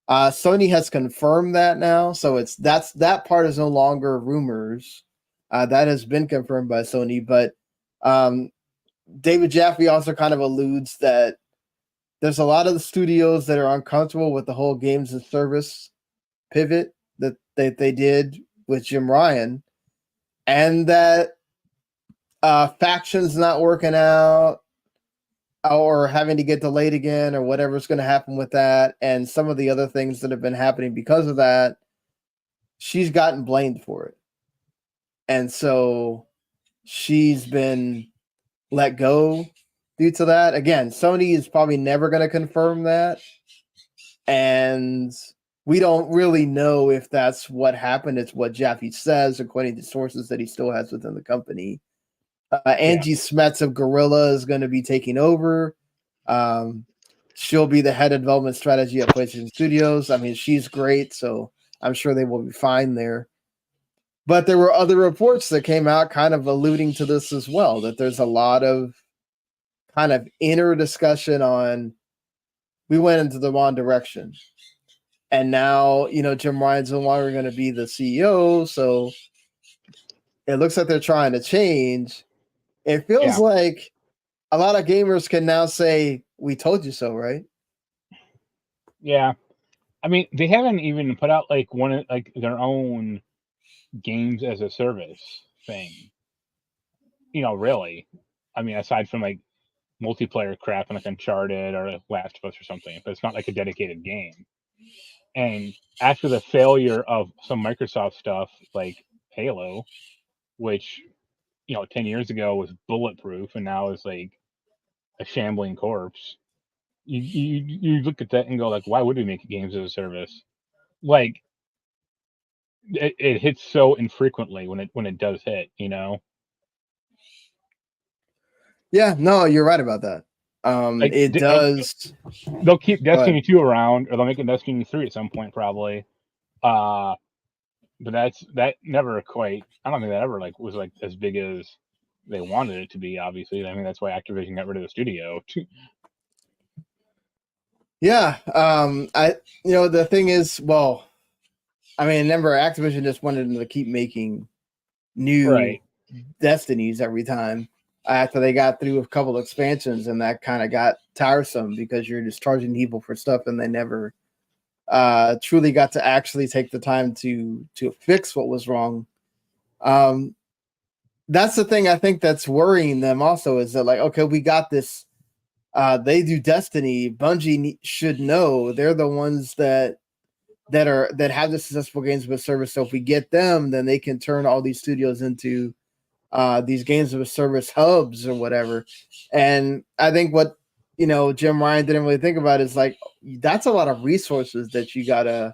Sony has confirmed that now, so that part is no longer rumors. That has been confirmed by Sony, but David Jaffe also kind of alludes that there's a lot of the studios that are uncomfortable with the whole games and service pivot that they did with Jim Ryan, and that factions not working out or having to get delayed again or whatever's going to happen with that, and some of the other things that have been happening because of that, she's gotten blamed for it. And so she's been let go due to that. Again, Sony is probably never going to confirm that. And we don't really know if that's what happened. It's what Jaffe says, according to sources that he still has within the company. Angie Smets of Gorilla is going to be taking over. She'll be the head of development strategy at PlayStation Studios. I mean, she's great, so I'm sure they will be fine there. But there were other reports that came out kind of alluding to this as well, that there's a lot of kind of inner discussion on we went into the wrong direction. And now, Jim Ryan's no longer going to be the CEO, so it looks like they're trying to change. It feels like a lot of gamers can now say, we told you so, right?
Yeah. I mean, they haven't even put out their own games as a service thing. Really. I mean, aside from multiplayer crap like Uncharted or Last of Us or something, but it's not like a dedicated game. And after the failure of some Microsoft stuff like Halo, which 10 years ago was bulletproof and now is like a shambling corpse, you look at that and go why would we make games as a service? It hits so infrequently when it does hit,
Yeah, no, you're right about that. It does.
They'll keep Destiny 2 around, or they'll make a Destiny 3 at some point, probably. But that never quite. I don't think that ever was as big as they wanted it to be. Obviously, I mean that's why Activision got rid of the studio.
Yeah. The thing is, remember Activision just wanted them to keep making new Destinies every time after they got through a couple expansions, and that kind of got tiresome because you're just charging people for stuff and they never truly got to actually take the time to fix what was wrong. That's the thing I think that's worrying them also, is that okay, we got this. They do Destiny. Bungie should know they're the ones that have the successful games of a service. So if we get them, then they can turn all these studios into these games of a service hubs or whatever. And I think what Jim Ryan didn't really think about is that's a lot of resources that you gotta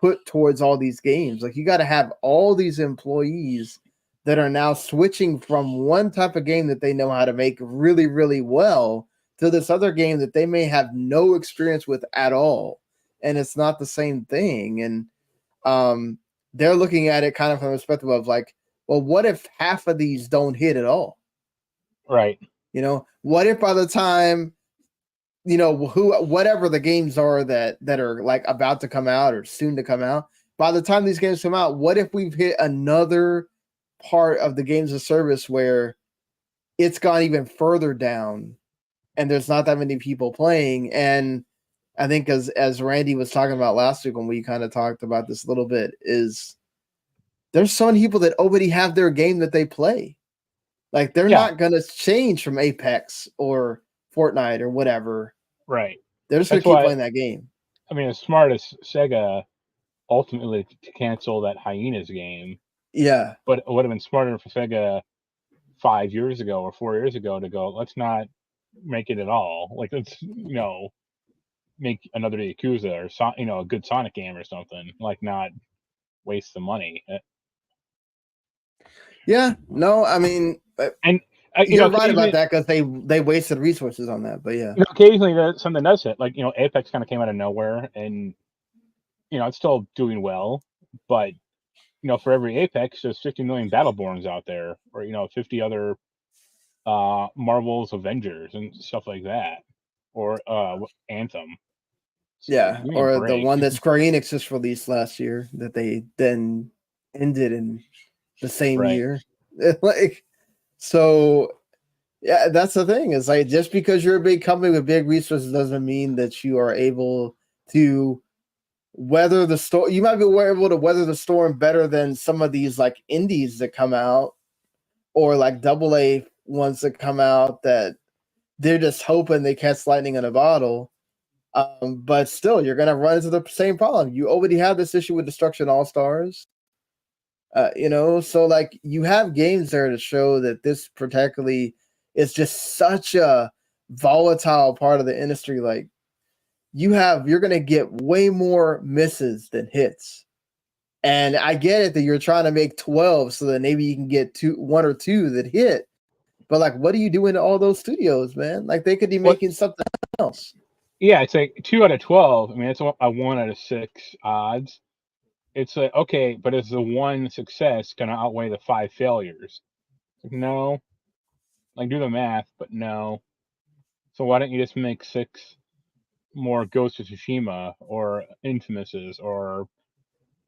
put towards all these games. Like you got to have all these employees that are now switching from one type of game that they know how to make really, really well to this other game that they may have no experience with at all. And it's not the same thing. And they're looking at it kind of from the perspective of like, well, what if half of these don't hit at all?
Right.
You know, what if by the time, you know, whatever the games are that are like about to come out or soon to come out, by the time these games come out, what if we've hit another part of the games of service where it's gone even further down and there's not that many people playing? And I think as Randy was talking about last week when we kind of talked about this a little bit, is there's so many people that already have their game that they play. Like they're not going to change from Apex or Fortnite or whatever.
Right.
They're just going to keep playing that game.
I mean, as smart as Sega ultimately to cancel that Hyenas game.
Yeah.
But it would have been smarter for Sega 5 years ago or 4 years ago to go, let's not make it at all. Like, let's, you know, make another Yakuza or, you know, a good Sonic game or something. Like, not waste the money.
Yeah. No, I mean,
and
you're right about that because they wasted resources on that. But yeah,
you know, occasionally something does hit. Like, you know, Apex kind of came out of nowhere, and you know it's still doing well. But you know, for every Apex, there's 50 million Battleborns out there, or you know, 50 other Marvel's Avengers and stuff like that, or Anthem. So,
yeah, or the one that Square Enix just released last year that they then ended in the same year. Like, so yeah, that's the thing. Is like just because you're a big company with big resources doesn't mean that you are able to weather the storm. You might be able to weather the storm better than some of these like indies that come out or like AA ones that come out that they're just hoping they catch lightning in a bottle. But still, you're gonna run into the same problem. You already have this issue with Destruction All Stars. You know, so like you have games there to show that this particularly is just such a volatile part of the industry. Like you're gonna get way more misses than hits. And I get it that you're trying to make 12 so that maybe you can get one or two that hit. But like, what are you doing to all those studios, man? Like they could be making something else.
Yeah, it's like 2 out of 12. I mean, it's a 1 out of 6 odds. It's like, okay, but is the one success going to outweigh the 5 failures? Like, no. Like, do the math, but no. So why don't you just make 6 more Ghost of Tsushima or Infamouses or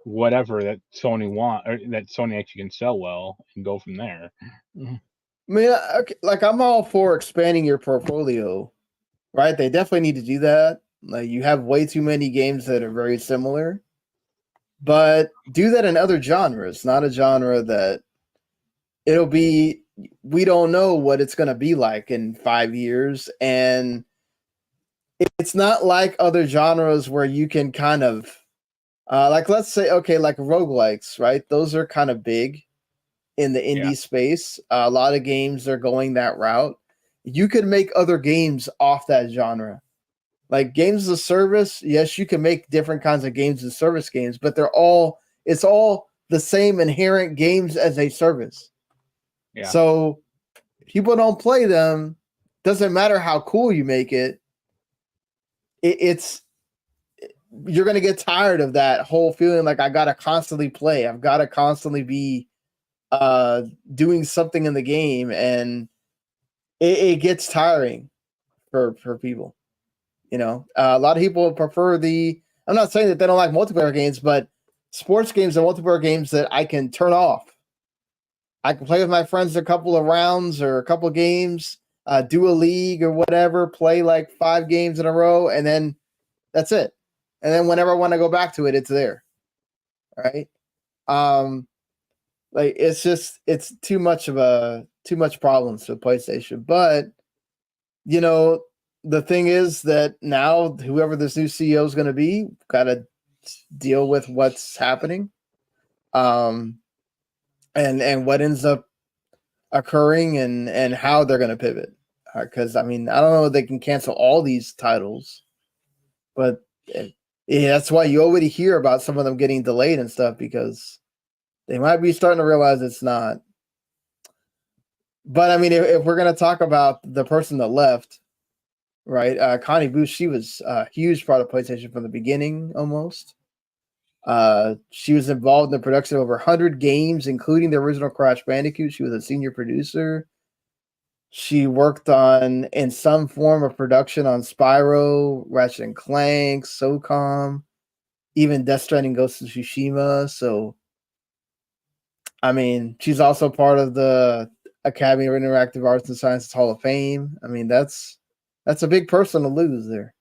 whatever that Sony or that Sony actually can sell well and go from there?
I mean, okay, like I'm all for expanding your portfolio, right? They definitely need to do that. Like you have way too many games that are very similar. But do that in other genres, not a genre that we don't know what it's going to be like in 5 years. And it's not like other genres where you can kind of, like, let's say, okay, like roguelikes, right? Those are kind of big in the indie space. A lot of games are going that route. You could make other games off that genre. Like games as a service, yes, you can make different kinds of games as service games, but it's all the same inherent games as a service. Yeah. So people don't play them. Doesn't matter how cool you make it. You're going to get tired of that whole feeling like I got to constantly play. I've got to constantly be doing something in the game, and it gets tiring for people. You know, a lot of people prefer I'm not saying that they don't like multiplayer games, but sports games and multiplayer games that I can turn off. I can play with my friends a couple of rounds or a couple of games, do a league or whatever, play like 5 games in a row, and then that's it. And then whenever I want to go back to it, it's there. Right? Like it's too much problems for PlayStation. But you know, the thing is that now whoever this new CEO is going to be got to deal with what's happening, and what ends up occurring and how they're going to pivot. Because I mean, I don't know if they can cancel all these titles, but Yeah, that's why you already hear about some of them getting delayed and stuff, because they might be starting to realize it's not. But I mean, if we're gonna talk about the person that left, right? Connie Booth, she was a huge part of PlayStation from the beginning, almost. She was involved in the production of over 100 games, including the original Crash Bandicoot. She was a senior producer. She worked on in some form of production on Spyro, Ratchet and Clank, SOCOM, even Death Stranding, Ghost of Tsushima. So, I mean, she's also part of the Academy of Interactive Arts and Sciences Hall of Fame. I mean, that's a big person to lose there.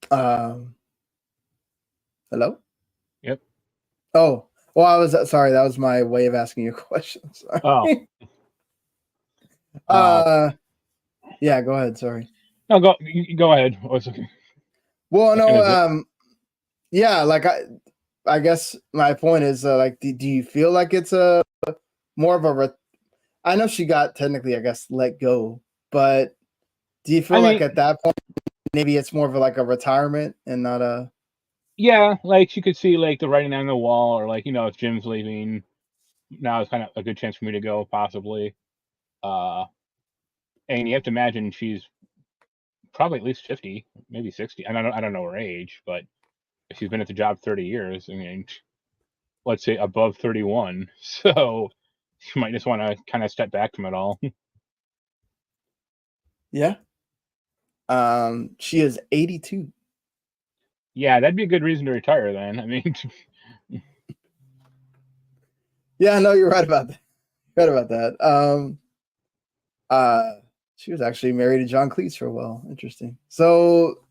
Hello?
Yep.
Oh, well, I was sorry. That was my way of asking you a question. Sorry.
Oh.
Yeah, go ahead. Sorry.
No, go ahead.
Well, no, yeah, like I guess my point is, like, do you feel like it's a more of a? I know she got technically, I guess, let go, but do you feel like at that point maybe it's more of like a retirement and not a?
Yeah, like you could see like the writing on the wall, or like, if Jim's leaving, now it's kind of a good chance for me to go, possibly. And you have to imagine she's probably at least 50, maybe 60. And I don't know her age, but if she's been at the job 30 years, I mean, let's say above 31. So she might just want to kind of step back from it all.
Yeah. She is 82.
Yeah, that'd be a good reason to retire then. I mean,
yeah, no, you're right about that. Right about that. She was actually married to John Cleese for a while. Interesting. So,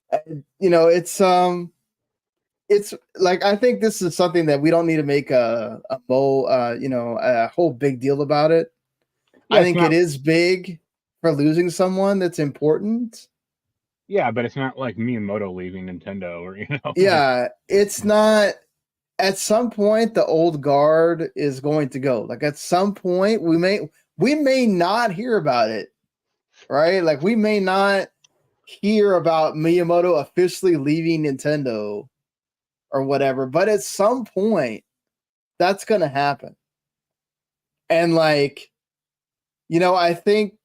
it's like, I think this is something that we don't need to make a whole big deal about it. Yeah, I think it is big for losing someone that's important.
Yeah, but it's not like Miyamoto leaving Nintendo, or
Yeah, it's not. At some point, the old guard is going to go. Like, at some point, we may not hear about it, right? Like, we may not hear about Miyamoto officially leaving Nintendo or whatever, but at some point that's going to happen. And like, I think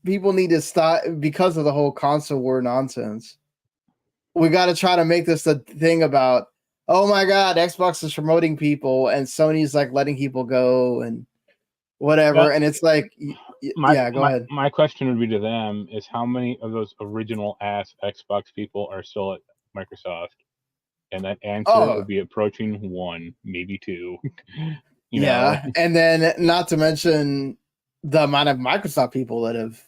people need to stop, because of the whole console war nonsense. We got to try to make this a thing about, oh my God, Xbox is promoting people and Sony's like letting people go and whatever. Well, and it's like, go ahead.
My question would be to them is, how many of those original ass Xbox people are still at Microsoft? And that answer would be approaching 1, maybe 2. you know?
And then not to mention the amount of Microsoft people that have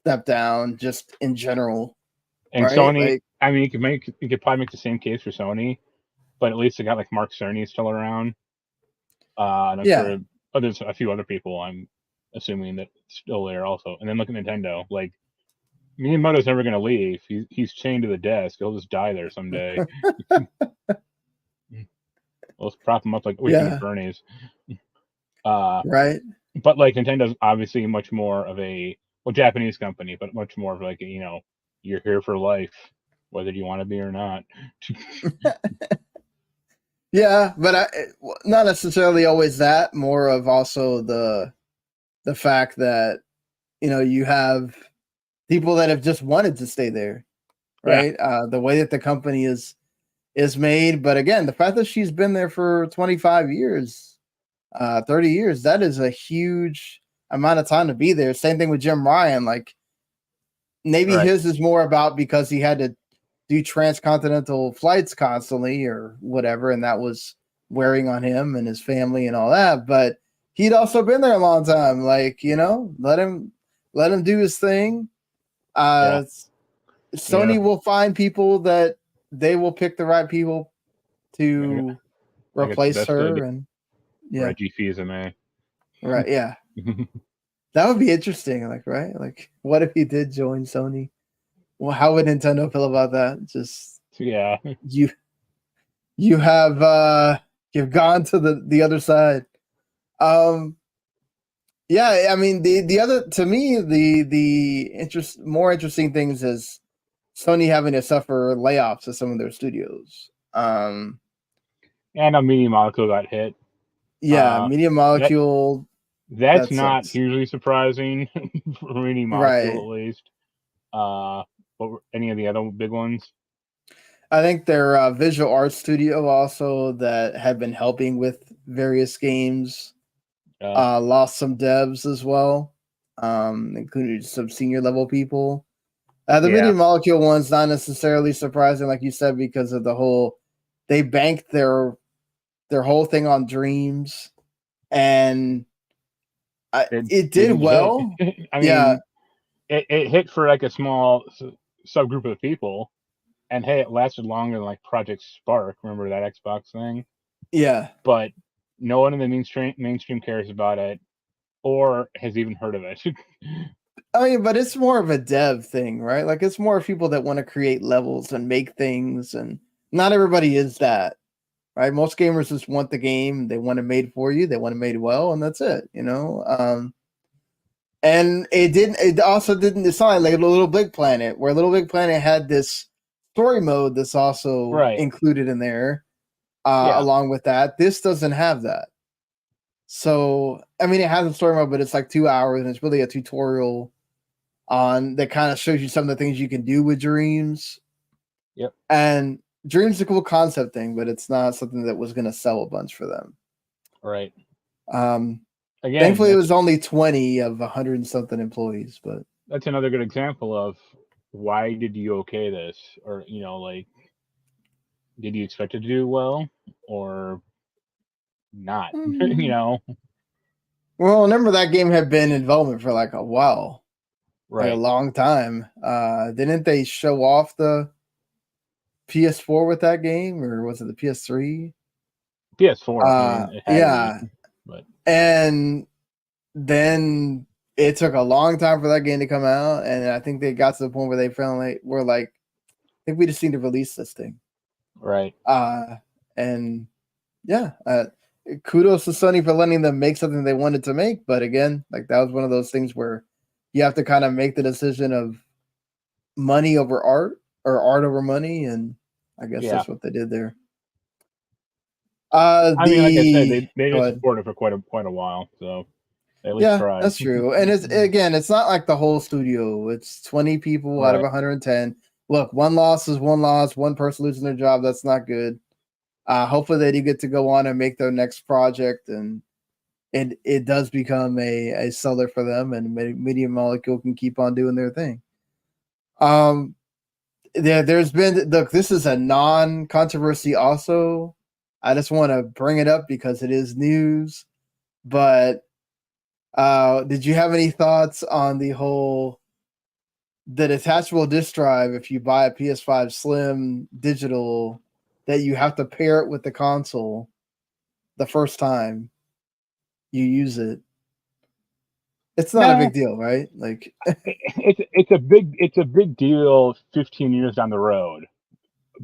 stepped down just in general.
And right? Sony, like, I mean, you could probably make the same case for Sony, but at least they got like Mark Cerny still around. And I'm sure there's a few other people, I'm assuming, that still there also. And then look at Nintendo. Like, Miyamoto's never going to leave. He's chained to the desk. He'll just die there someday. Let's prop him up like we do Bernie's.
Right.
But like, Nintendo's obviously much more of a Japanese company, but much more of like you're here for life, whether you want to be or not.
Yeah, but not necessarily always that. More of also the fact that you have people that have just wanted to stay there, right? Yeah. The way that the company is made, but again, the fact that she's been there for 25 years, 30 years, that is a huge amount of time to be there. Same thing with Jim Ryan. Like, maybe his is more about because he had to do transcontinental flights constantly or whatever, and that was wearing on him and his family and all that. But he'd also been there a long time. Like, let him do his thing. Sony will find people that they will pick the right people to replace her. And
Reggie Fils-Aimé.
Right, yeah. That would be interesting, like, right? Like, what if he did join Sony? Well, how would Nintendo feel about that? Just you have you've gone to the other side. Yeah, I mean the other to me the more interesting things is Sony having to suffer layoffs at some of their studios.
And a Media Molecule got hit.
Yeah, Media Molecule.
That's
that
not
sucks.
hugely surprising for Media Molecule, at least. What were any of the other big ones?
I think their visual arts studio also that had been helping with various games lost some devs as well, including some senior level people. The Media Molecule one's not necessarily surprising, like you said, because of the whole they banked their whole thing on Dreams, and it did well.
I mean, it hit for like a small subgroup of people, and hey, it lasted longer than like Project Spark. Remember that Xbox thing?
Yeah,
but no one in the mainstream cares about it or has even heard of it.
I mean, but it's more of a dev thing, right? Like it's more people that want to create levels and make things, and not everybody is that, right? Most gamers just want the game, they want it made for you, they want it made well, and that's it, you know. And it also didn't decide like Little Big Planet, where Little Big Planet had this story mode that's also included in there. Along with that, this doesn't have that. So I mean, it has a story mode, but it's like 2 hours, and it's really a tutorial on that kind of shows you some of the things you can do with Dreams.
Yep.
And Dreams is a cool concept thing, but it's not something that was going to sell a bunch for them.
Right.
Again, thankfully, it was only 20 of 100 and something employees, but
that's another good example of why did you okay this, or like, did you expect it to do well or not?
Well, remember that game had been in development for like a while,
right?
Like a long time. Didn't they show off the PS4 with that game, or was it the PS3?
PS4.
Yeah,
but
and then it took a long time for that game to come out, and I think they got to the point where they finally were like, I think we just need to release this thing.
Right.
And yeah, kudos to Sony for letting them make something they wanted to make. But again, like that was one of those things where you have to kind of make the decision of money over art or art over money. And I guess that's what they did there.
I mean, like I said, they did support it for quite a while, so they at least tried.
That's true. And it's not like the whole studio. It's 20 people out of 110. Look, one loss is one loss. One person losing their job, that's not good. Hopefully they do get to go on and make their next project, and it does become a seller for them, and Media Molecule can keep on doing their thing. There's been this is a non-controversy also. I just want to bring it up because it is news. But did you have any thoughts on the detachable disk drive? If you buy a PS5 Slim digital, that you have to pair it with the console the first time you use it. It's not a big deal, right? Like
it's a big deal 15 years down the road,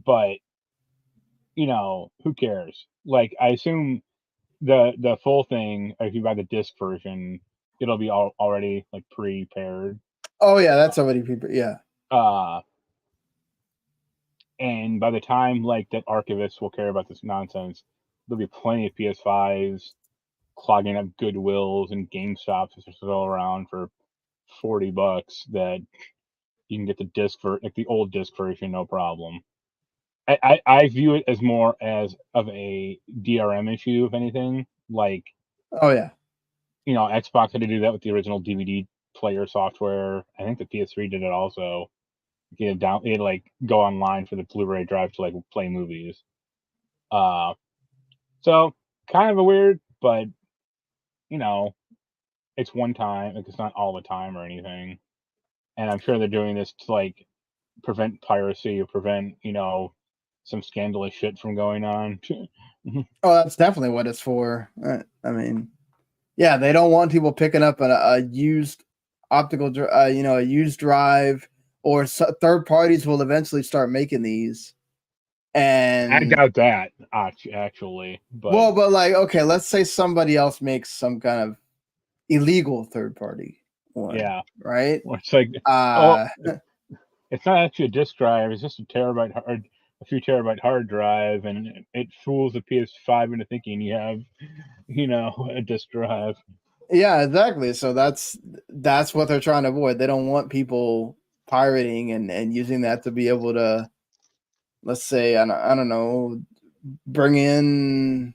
but who cares? Like, I assume the full thing, if you buy the disc version, it'll be already like pre-paired.
Oh yeah, that's already prepared. Yeah.
And by the time like that archivists will care about this nonsense, there'll be plenty of PS5s clogging up Goodwills and GameStops that are still around for $40 that you can get the disc like the old disc version, no problem. I view it as more as of a DRM issue, if anything. Like,
oh yeah,
Xbox had to do that with the original DVD player software. I think the PS3 did it also. You'd like go online for the Blu-ray drive to like play movies. So kind of a weird, but it's one time. Like, it's not all the time or anything. And I'm sure they're doing this to like prevent piracy or prevent some scandalous shit from going on.
Oh, that's definitely what it's for. I mean, yeah, they don't want people picking up a used optical, a used drive, or third parties will eventually start making these. And
I doubt that actually. But
like, okay, let's say somebody else makes some kind of illegal third party one.
Yeah.
Right.
Or it's like, it's not actually a disk drive. It's just a few terabyte hard drive, and it fools the PS5 into thinking you have, a disk drive.
Yeah, exactly. So that's what they're trying to avoid. They don't want people pirating and using that to be able to, let's say, I don't know, bring in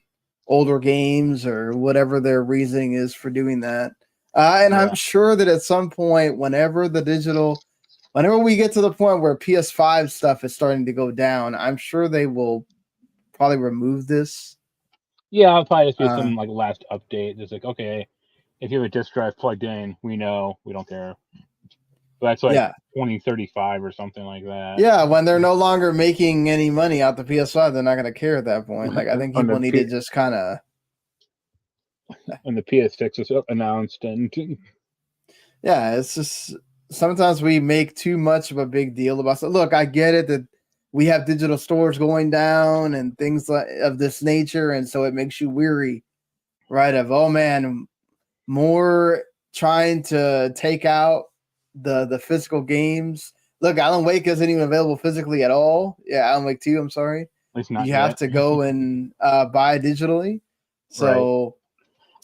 older games or whatever their reasoning is for doing that. And I'm sure that at some point, whenever we get to the point where PS5 stuff is starting to go down, I'm sure they will probably remove this.
Yeah, I'll probably just be some like last update. Just like, okay, if you have a disk drive plugged in, we know, we don't care. But that's like 2035 or something like that.
Yeah, when they're no longer making any money out the PS5, they're not going to care at that point. Like, I think people need to just kind of.
When the PS6 is announced, and
yeah, it's just sometimes we make too much of a big deal about stuff. Look, I get it that we have digital stores going down and things of this nature, and so it makes you weary, right? Of, oh man, more trying to take out the physical games. Look, Alan Wake isn't even available physically at all. Yeah, Alan Wake 2, I'm sorry. You have to go and buy digitally. So,
right.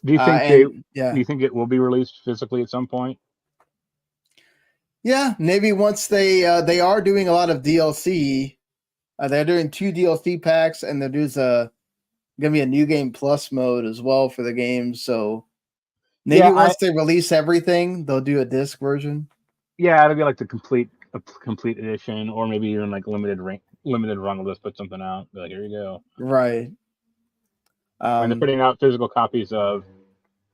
Do you think do you think it will be released physically at some point?
Yeah, maybe once they are doing a lot of DLC. They're doing 2 DLC packs, and there's gonna be a new game plus mode as well for the game. So maybe once they release everything, they'll do a disc version.
Yeah, it'll be like a complete edition, or maybe even like limited run. Will just put something out. Be like, here you go.
Right.
And they're putting out physical copies of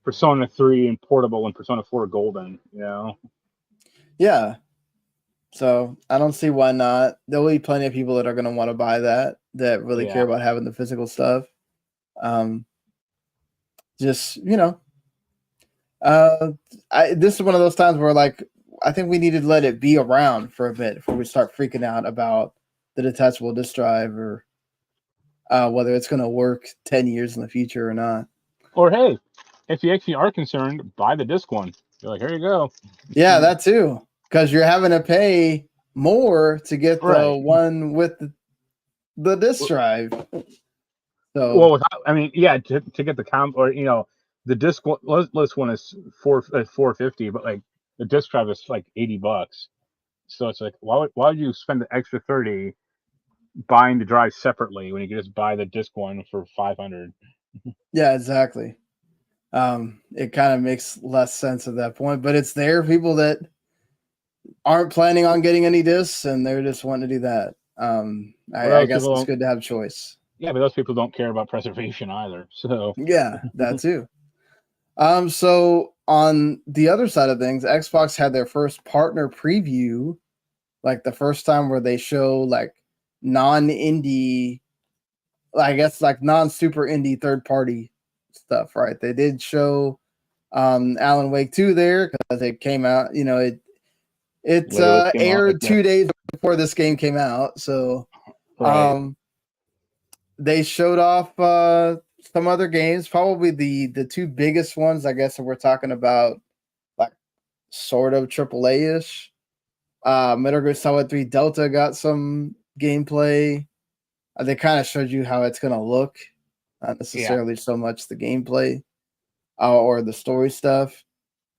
Persona 3 and Portable and Persona 4 Golden.
Yeah. So I don't see why not. There'll be plenty of people that are going to want to buy that really care about having the physical stuff. Just, this is one of those times where, like, I think we need to let it be around for a bit before we start freaking out about the detachable disk drive or whether it's going to work 10 years in the future or not.
Or, hey, if you actually are concerned, buy the disc one. You're like, here you go.
Yeah, that too. Because you're having to pay more to get the one with the disk drive. So,
well, to get the the disc list one is $450, but like the disc drive is like $80. So it's like, why would you spend the extra $30 buying the drive separately when you can just buy the disc one for $500?
Yeah, exactly. It kind of makes less sense at that point, but it's there people that aren't planning on getting any discs and they're just wanting to do that. I guess it's good to have choice.
Yeah, but those people don't care about preservation either. So
yeah, that too. So on the other side of things, Xbox had their first partner preview, like the first time where they show like non-indie, I guess like non-super indie third-party stuff, right? They did show Alan Wake 2 there because it came out, it aired 2 days before this game came out. So they showed off some other games, probably the 2 biggest ones, I guess, that we're talking about, like sort of AAA-ish. Metal Gear Solid 3 Delta got some gameplay. They kind of showed you how it's going to look, not necessarily so much the gameplay or the story stuff.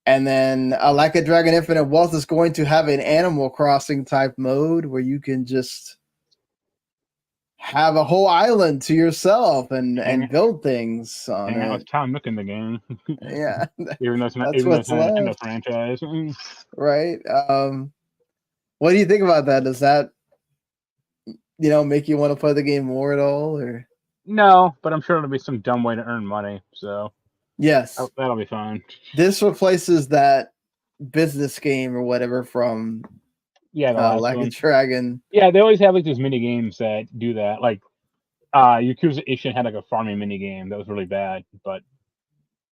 And then Like a Dragon Infinite Wealth is going to have an Animal Crossing type mode where you can just have a whole island to yourself and build things on it.
It's Tom Nook in the game.
Yeah.
even though it's not in the franchise.
Right. What do you think about that? Does that make you want to play the game more at all, or?
No, but I'm sure it'll be some dumb way to earn money. So
yes,
that'll be fine.
This replaces that business game or whatever from Like a Dragon.
Yeah, they always have like these mini games that do that. Like Yakuza Ishin had like a farming mini game that was really bad, but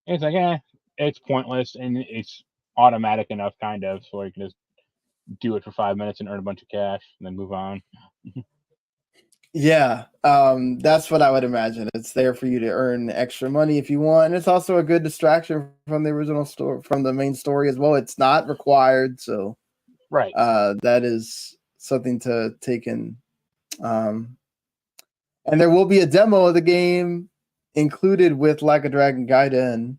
it's like it's pointless and it's automatic enough kind of, so you can just do it for 5 minutes and earn a bunch of cash and then move on.
Yeah, that's what I would imagine. It's there for you to earn extra money if you want, and it's also a good distraction from the original story, from the main story as well. It's not required, so
Right.
that is something to take in. Um, and there will be a demo of the game included with Like a Dragon Gaiden.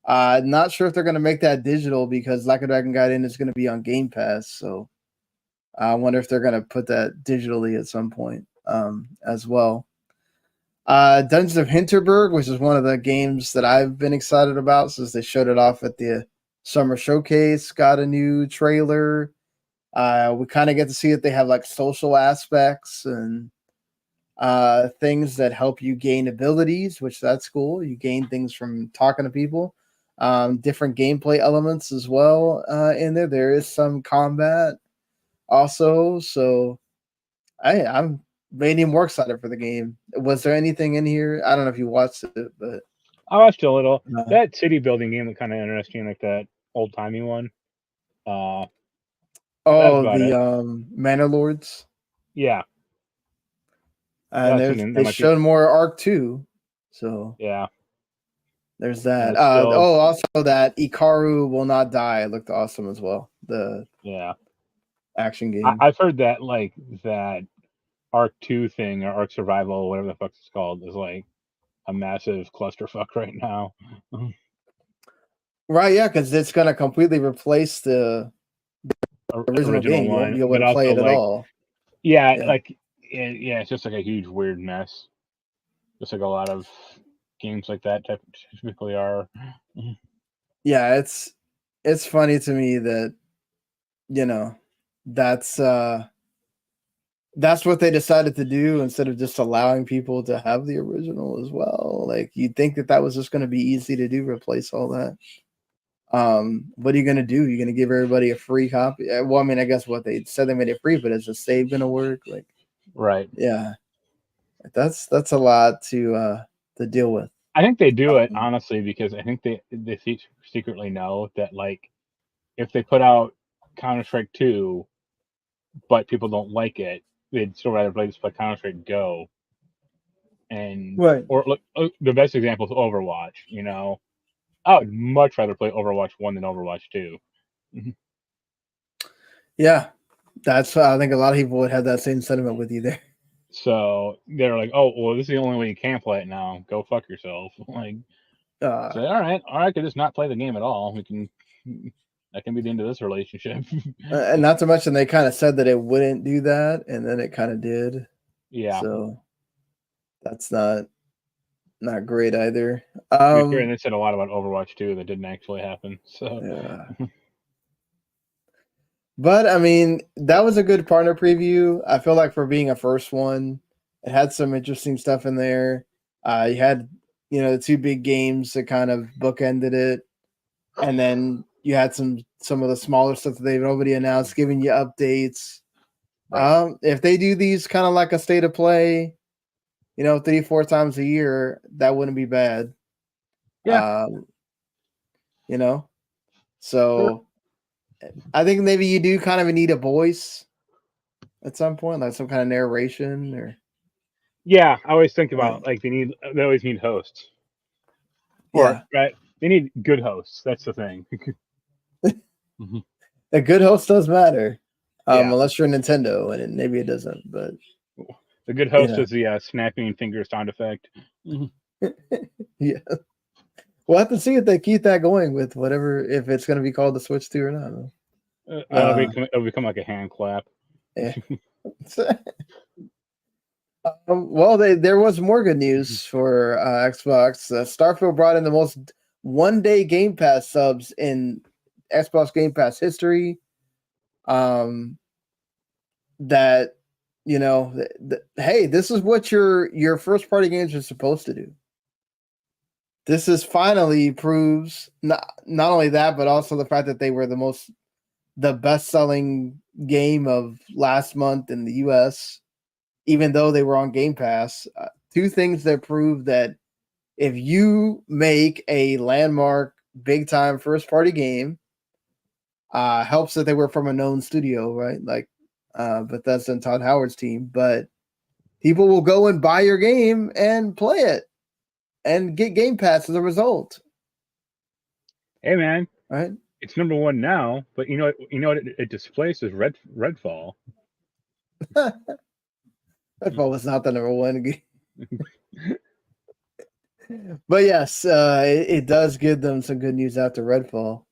Not sure if they're going to make that digital because Like a Dragon Gaiden is going to be on Game Pass, so I wonder if they're going to put that digitally at some point as well. Dungeons of Hinterberg, which is one of the games that I've been excited about since they showed it off at the summer showcase, got a new trailer. We kind of get to see that they have like social aspects and things that help you gain abilities, which that's cool. You gain things from talking to people. Different gameplay elements as well in there. There is some combat also, so I'm made me more excited for the game. Was there anything in here? I don't know if you watched it, but
I watched a little.
uh,
That city building game looked kind of interesting, like that old timey one. That's about
the
it.
Manor Lords,
Yeah,
and
that's something that
they
might be.
showed more Arc 2, so
Yeah,
there's that.
it's still.
Also that Ikaru Will Not Die looked awesome as well. The
Yeah,
action game.
I've heard that like that Arc 2 thing or Arc Survival, whatever the fuck it's called, is like a massive clusterfuck right now.
Right, yeah, because it's gonna completely replace the original game. You won't
one,
be able
but
to play
also
it at
like
all.
yeah,
Yeah.
like yeah, it's just like a huge weird mess. Just like a lot of games like that typically are.
Yeah, it's funny to me that that's that's what they decided to do instead of just allowing people to have the original as well. Like you'd think that was just going to be easy to do, replace all that. What are you going to do? You're going to give everybody a free copy? Well, I mean, I guess what they said they made it free, but is the save going to work? Like,
Right.
yeah, that's a lot to deal with.
I think they do it honestly because I think they secretly know that like if they put out Counter-Strike 2 but people don't like it, they'd still rather play Counter-Strike Go. And
Right.
or look, the best example is Overwatch. You know, I would much rather play Overwatch 1 than Overwatch 2.
Yeah, that's I think a lot of people would have that same sentiment with you there.
So they're like, "Oh, well, this is the only way you can play it now. Go fuck yourself." Like, say, all right, I could just not play the game at all. That can be the end of this relationship.
And not to mention they kind of said that it wouldn't do that, and then it kind of did.
Yeah.
So that's not great either.
To be fair, and they said a lot about Overwatch 2 that didn't actually happen. So
yeah. But I mean, that was a good partner preview. I feel like for being a first one, it had some interesting stuff in there. You had, the two big games that kind of bookended it, and then you had some of the smaller stuff that they've already announced, giving you updates.
right.
If they do these kind of like a state of play, 3-4 times a year, that wouldn't be bad.
Yeah.
So I think maybe you do kind of need a voice at some point, like some kind of narration or.
Yeah, I always think about like they always need hosts. Or right, they need good hosts. That's the thing.
A good host does matter, unless you're Nintendo, and maybe it doesn't. But
the good host is the snapping finger sound effect.
Yeah, we'll have to see if they keep that going with whatever, if it's going to be called the Switch 2 or not.
It'll become like a hand clap.
Yeah. Well, there was more good news for Xbox. Starfield brought in the most one-day Game Pass subs in Xbox Game Pass history. That hey, this is what your first-party games are supposed to do. This is finally proves not only that, but also the fact that they were the best-selling game of last month in the US. Even though they were on Game Pass, two things that prove that if you make a landmark, big-time first-party game, helps that they were from a known studio, right? Like Bethesda and Todd Howard's team. But people will go and buy your game and play it and get Game Pass as a result.
Hey man,
right?
It's #1 now, but you know what it displaces Redfall.
Redfall was not the #1 game. But yes, it does give them some good news after Redfall.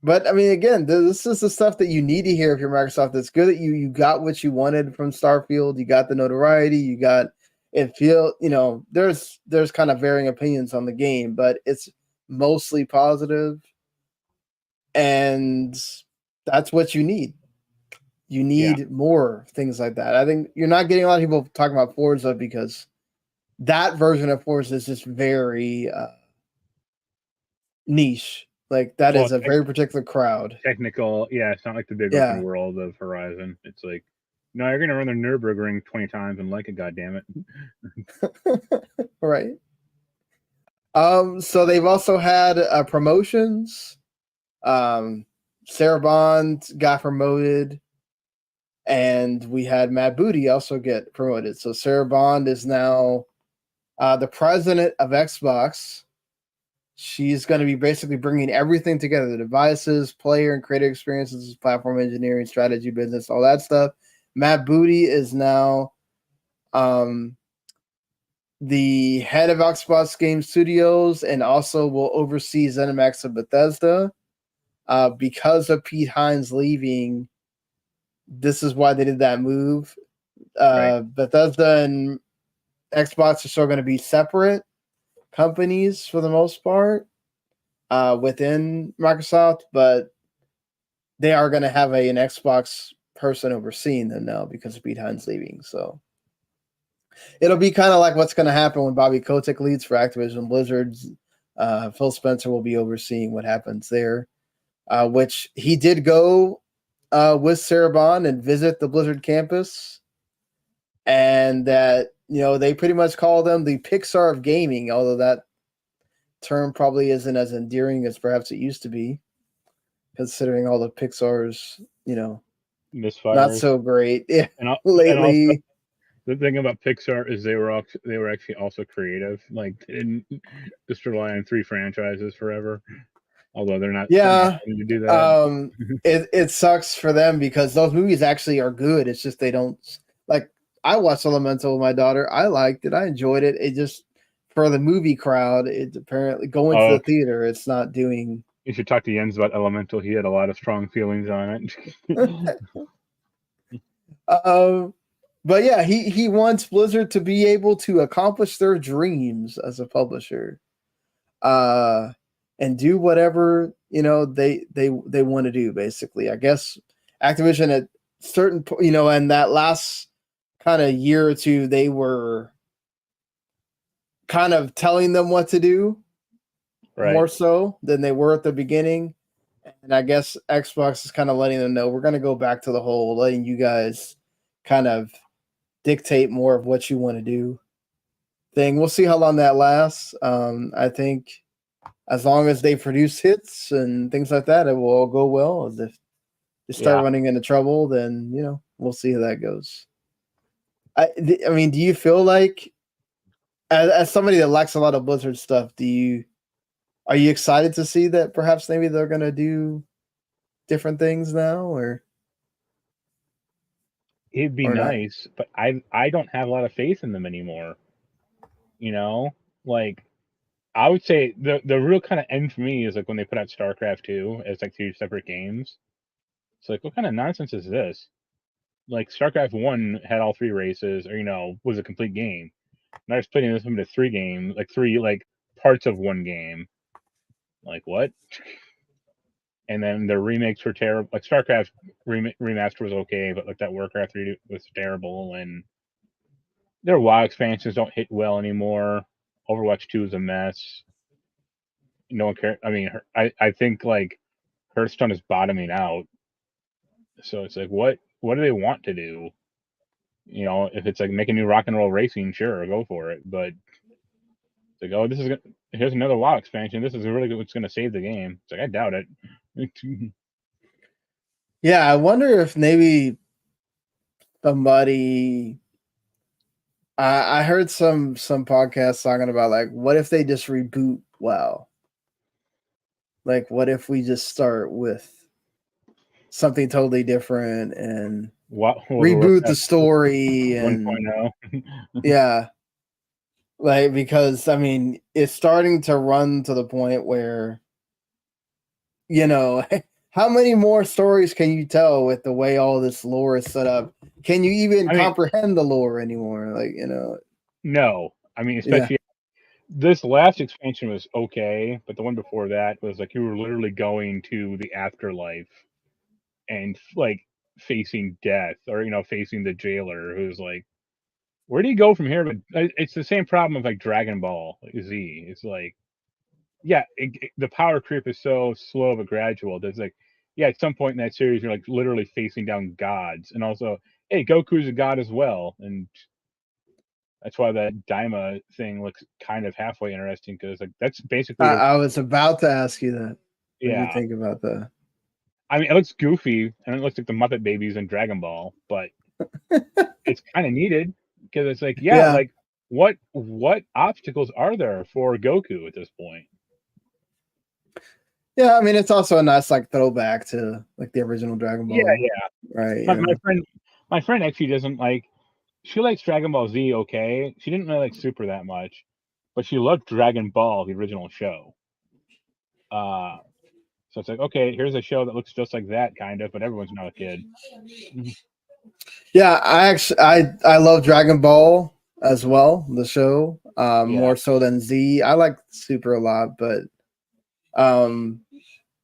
But I mean, again, this is the stuff that you need to hear if you're Microsoft. It's good that you got what you wanted from Starfield. You got the notoriety. You got it. There's kind of varying opinions on the game, but it's mostly positive, and that's what you need. You need more things like that. I think you're not getting a lot of people talking about Forza because that version of Forza is just very niche. Like that is a very particular crowd.
Technical, yeah. It's not like the big open world of Horizon. It's like, no, you're gonna run the Nürburgring 20 times and like it. Goddamn it!
Right. So they've also had promotions. Sarah Bond got promoted, and we had Matt Booty also get promoted. So Sarah Bond is now the president of Xbox. She's going to be basically bringing everything together: the devices, player and creator experiences, platform engineering, strategy, business, all that stuff. Matt Booty is now the head of Xbox Game Studios and also will oversee ZeniMax of Bethesda. Because of Pete Hines leaving, this is why they did that move. Bethesda and Xbox are still going to be separate companies for the most part within Microsoft, but they are going to have an Xbox person overseeing them now because of Pete Hines leaving. So it'll be kind of like what's going to happen when Bobby Kotick leads for Activision-Blizzard. Phil Spencer will be overseeing what happens there, which he did go with Sarah Bond and visit the Blizzard campus, and that they pretty much call them the Pixar of gaming, although that term probably isn't as endearing as perhaps it used to be, considering all the Pixar's,
misfires,
not so great lately.
And also, the thing about Pixar is they were actually also creative. Like, they didn't just rely on 3 franchises forever. Although they're not to do that.
It sucks for them because those movies actually are good. It's just they don't like. I watched Elemental with my daughter. I liked it. I enjoyed it. It just, for the movie crowd, it's apparently going to the theater. It's not doing.
You should talk to Jens about Elemental. He had a lot of strong feelings on
it. But yeah, he wants Blizzard to be able to accomplish their dreams as a publisher, and do whatever they want to do. Basically, I guess Activision at certain in that last kind of year or two, they were kind of telling them what to do more so than they were at the beginning. And I guess Xbox is kind of letting them know we're going to go back to the whole letting you guys kind of dictate more of what you want to do thing. We'll see how long that lasts. I think as long as they produce hits and things like that, it will all go well. As if they start running into trouble, then we'll see how that goes. I mean, do you feel like, as somebody that likes a lot of Blizzard stuff, are you excited to see that perhaps maybe they're going to do different things now, or?
It'd be nice, but I don't have a lot of faith in them anymore. Like, I would say the real kind of end for me is like when they put out StarCraft 2 as like 2 separate games. It's like, what kind of nonsense is this? Like, StarCraft 1 had all 3 races, or was a complete game. Now they're splitting this into 3 games, like 3 parts of one game. Like, what? And then the remakes were terrible. Like, StarCraft remaster was okay, but like that Warcraft 3 was terrible, and their WoW expansions don't hit well anymore. Overwatch 2 is a mess. No one cares. I mean, I think like Hearthstone is bottoming out. So it's like, what do they want to do? If it's like make a new rock and roll racing, sure, go for it. But it's like, oh, here's another WoW expansion. This is really good. What's going to save the game? It's like, I doubt it.
Yeah, I wonder if maybe somebody. I heard some podcasts talking about like, what if they just reboot WoW? Like, what if we just start with something totally different and reboot the story and
1.0?
yeah, like because I mean it's starting to run to the point where how many more stories can you tell with the way all this lore is set up? Can you even comprehend the lore anymore? Like
no. I mean, especially this last expansion was okay, but the one before that was like you were literally going to the afterlife and like facing death, or facing the jailer who's like, where do you go from here? But it's the same problem of like Dragon Ball Z. It's like, yeah, the power creep is so slow but gradual. There's like, yeah, at some point in that series, you're like literally facing down gods, and also, hey, Goku's a god as well, and that's why that Daima thing looks kind of halfway interesting, because like that's basically.
I was about to ask you that.
Yeah.
What do you think about that?
I mean, it looks goofy and it looks like the Muppet Babies in Dragon Ball, but it's kind of needed because it's like, like what obstacles are there for Goku at this point?
Yeah, I mean, it's also a nice like throwback to like the original Dragon Ball.
Yeah.
Right.
My friend actually doesn't like. She likes Dragon Ball Z. Okay, she didn't really like Super that much, but she loved Dragon Ball, the original show. So it's like, okay, here's a show that looks just like that, kind of, but everyone's not a kid.
Yeah, I love Dragon Ball as well, the show, more so than Z. I like Super a lot, but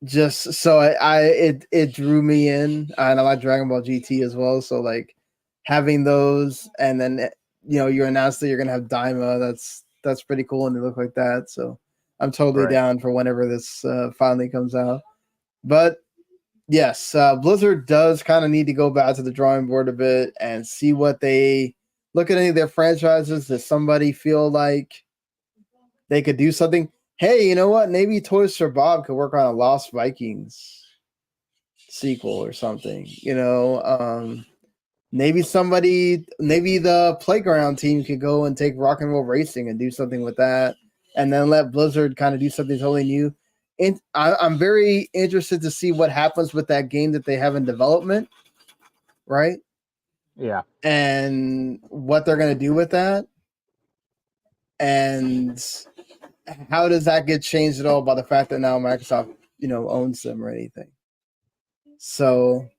just so it drew me in, and I like Dragon Ball GT as well. So like having those, and then you announced that you're gonna have Daima. That's pretty cool, and they look like that. So I'm totally down for whenever this finally comes out. But yes, Blizzard does kind of need to go back to the drawing board a bit and see what they look at any of their franchises. Does somebody feel like they could do something? Hey, you know what? Maybe Toys for Bob could work on a Lost Vikings sequel or something. Maybe the Playground team could go and take Rock and Roll Racing and do something with that, and then let Blizzard kind of do something totally new. And I'm very interested to see what happens with that game that they have in development, right?
Yeah.
And what they're going to do with that. And how does that get changed at all by the fact that now Microsoft, owns them or anything? So,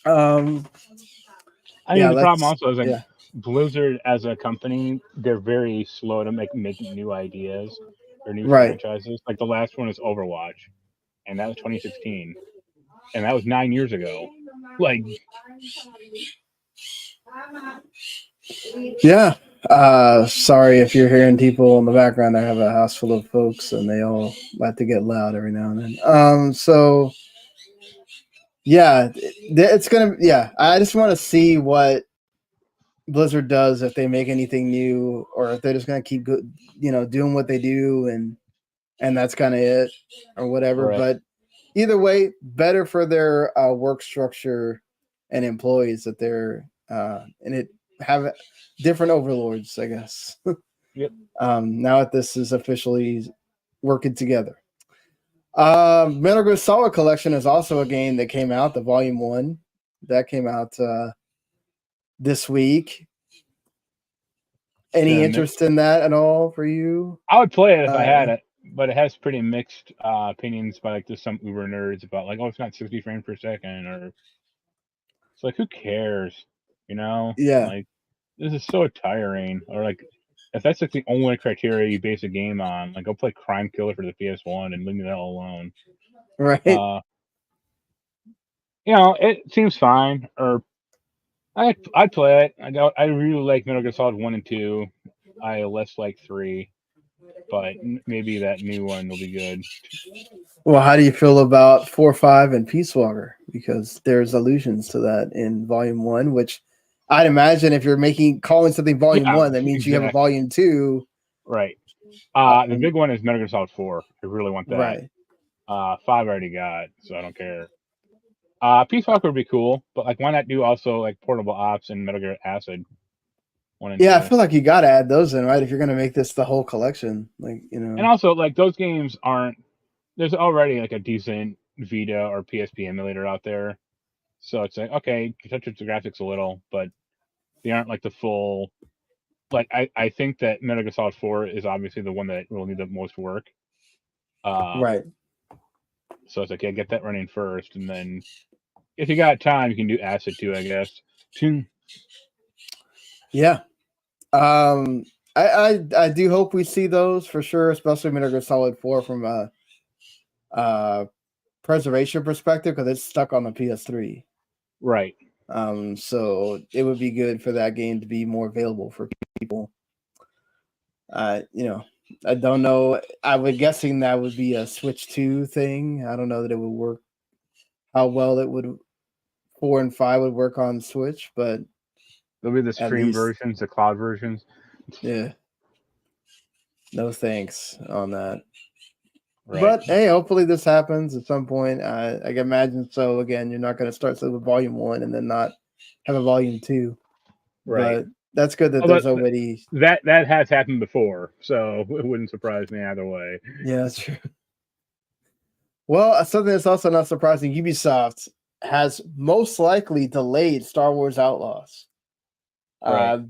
the problem also is like Blizzard as a company, they're very slow to make new ideas or new franchises. Like the last one is Overwatch, and that was 2016, and that was 9 years ago. Like,
yeah. Sorry if you're hearing people in the background. I have a house full of folks, and they all like to get loud every now and then. So yeah, it's gonna. Yeah, I just want to see what Blizzard does if they make anything new, or if they're just gonna keep doing what they do, and that's kind of it, or whatever.
Right.
But either way, better for their work structure and employees that they're and it have different overlords, I guess.
Yep.
Now that this is officially working together. Metal Gear Solid Collection is also a game that came out, the Volume 1. That came out this week. Any interest in that at all for you?
I would play it if I had it, but it has pretty mixed opinions by like there's some uber nerds about like, oh, it's not 60 frames per second, or it's like, who cares?
Yeah.
Like, this is so tiring. Or like, if that's like the only criteria you base a game on, like, go play Crime Killer for the PS1 and leave me the hell alone.
Right.
It seems fine. Or I'd play it. I really like Metal Gear Solid 1 and 2. I less like 3, but maybe that new one will be good.
Well, how do you feel about 4, 5, and Peacewalker? Because there's allusions to that in Volume 1, which I'd imagine if you're calling something Volume 1, that means you have a Volume 2.
Right. The big one is Metal Gear Solid 4. I really want that.
Right.
5 I already got, so I don't care. Peacewalker would be cool, but like, why not do also like Portable Ops and Metal Gear Acid 1 and
Yeah,
2?
I feel like you got to add those in, right? If you're going to make this the whole collection, like,
And also, like, those games aren't. There's already like a decent Vita or PSP emulator out there, so it's like, okay, you touch the graphics a little, but they aren't like the full. Like, I think that Metal Gear Solid 4 is obviously the one that will need the most work.
right.
So it's like, yeah, get that running first, and then if you got time, you can do Acid too, I guess.
Yeah. I do hope we see those for sure, especially Metal Gear Solid 4 from a preservation perspective, because it's stuck on the PS3.
Right.
So it would be good for that game to be more available for people. I don't know. I was guessing that would be a Switch 2 thing. I don't know that it would work, how well it would 4 and 5 would work on Switch, but
There'll be the stream versions, the cloud versions.
Yeah. No thanks on that.
Right.
But hey, hopefully this happens at some point. I can imagine so. Again, you're not going to start with Volume 1 and then not have a Volume 2.
Right.
But that's good that there's already...
That has happened before, so it wouldn't surprise me either way.
Yeah, that's true. Well, something that's also not surprising, Ubisoft has most likely delayed Star Wars Outlaws.
Right.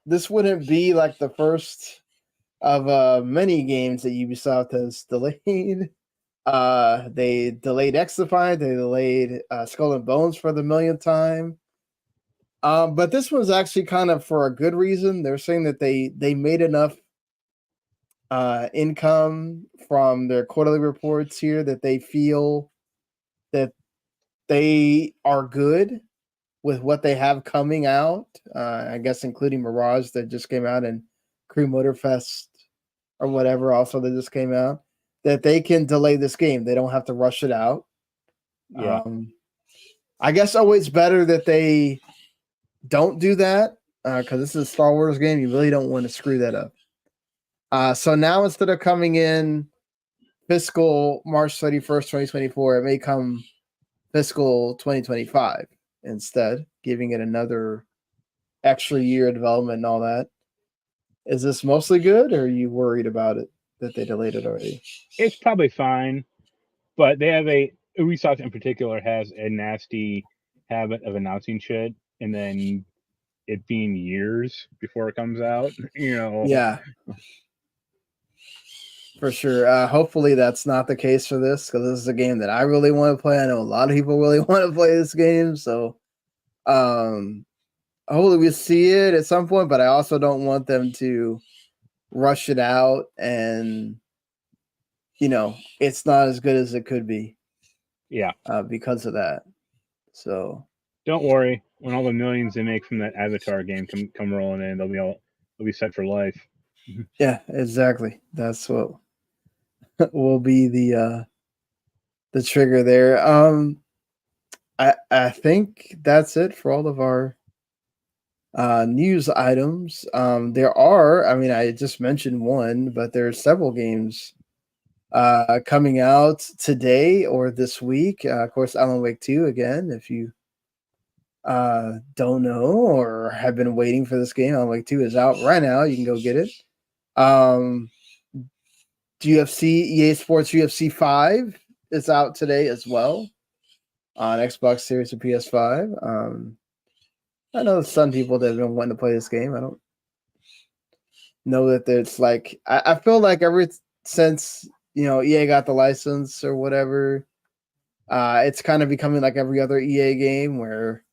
This wouldn't be like the first of many games that Ubisoft has delayed. They delayed X-Defiant, they delayed Skull and Bones for the millionth time. But this one's actually kind of for a good reason. They're saying that they made enough income from their quarterly reports here that they feel that they are good with what they have coming out. I guess including Mirage that just came out, and Crew Motorfest or whatever also that just came out, that they can delay this game. They don't have to rush it out.
Yeah.
I guess always better that they don't do that, because this is a Star Wars game. You really don't want to screw that up. So now instead of coming in fiscal March 31st, 2024, it may come fiscal 2025 instead, giving it another extra year of development and all that. Is this mostly good, or are you worried about it that they delayed it already?
It's probably fine, but they have Ubisoft in particular has a nasty habit of announcing shit and then it being years before it comes out.
Yeah, for sure. Hopefully that's not the case for this, because this is a game that I really want to play. I know a lot of people really want to play this game, so hopefully we see it at some point, but I also don't want them to rush it out and it's not as good as it could be.
Yeah.
Because of that. So
don't worry, when all the millions they make from that Avatar game come rolling in, they'll be set for life.
Yeah, exactly. That's what will be the trigger there. I think that's it for all of our news items. There are, I just mentioned one, but there are several games coming out today or this week. Of course, Alan Wake 2 again. If you don't know or have been waiting for this game, Alan Wake 2 is out right now. You can go get it. EA Sports UFC 5 is out today as well on Xbox Series and PS5. I know some people that have been wanting to play this game. I don't know that it's like, I feel like ever since EA got the license or whatever, it's kind of becoming like every other EA game where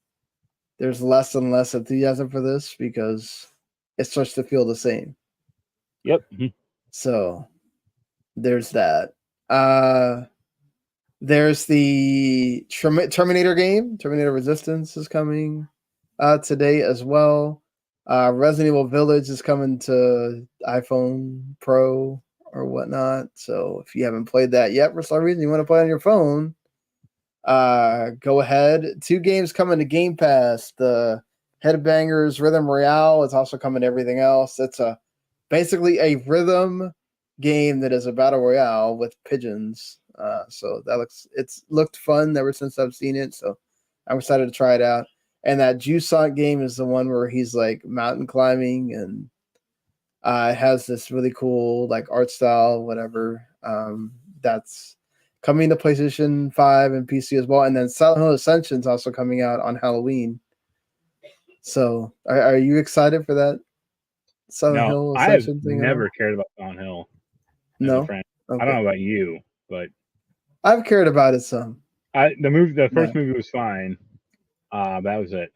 there's less and less enthusiasm for this because it starts to feel the same.
Yep.
So there's that. There's the Terminator game. Terminator Resistance is coming today as well. Resident Evil Village is coming to iPhone Pro or whatnot. So if you haven't played that yet for some reason, you want to play on your phone, go ahead. 2 games coming to Game Pass. The Headbangers Rhythm Royale is also coming to everything else. It's basically a rhythm game that is a battle royale with pigeons. So it's looked fun ever since I've seen it. So I'm excited to try it out. And that Jusant game is the one where he's like mountain climbing, and it has this really cool like art style, whatever. That's coming to PlayStation 5 and PC as well. And then Silent Hill Ascension is also coming out on Halloween. So, are you excited for that Silent Hill
I have
Ascension thing?
never cared about Silent Hill.
No,
friend.
okay.
I don't know about you, but
I've cared about it some.
The first movie was fine. That was it.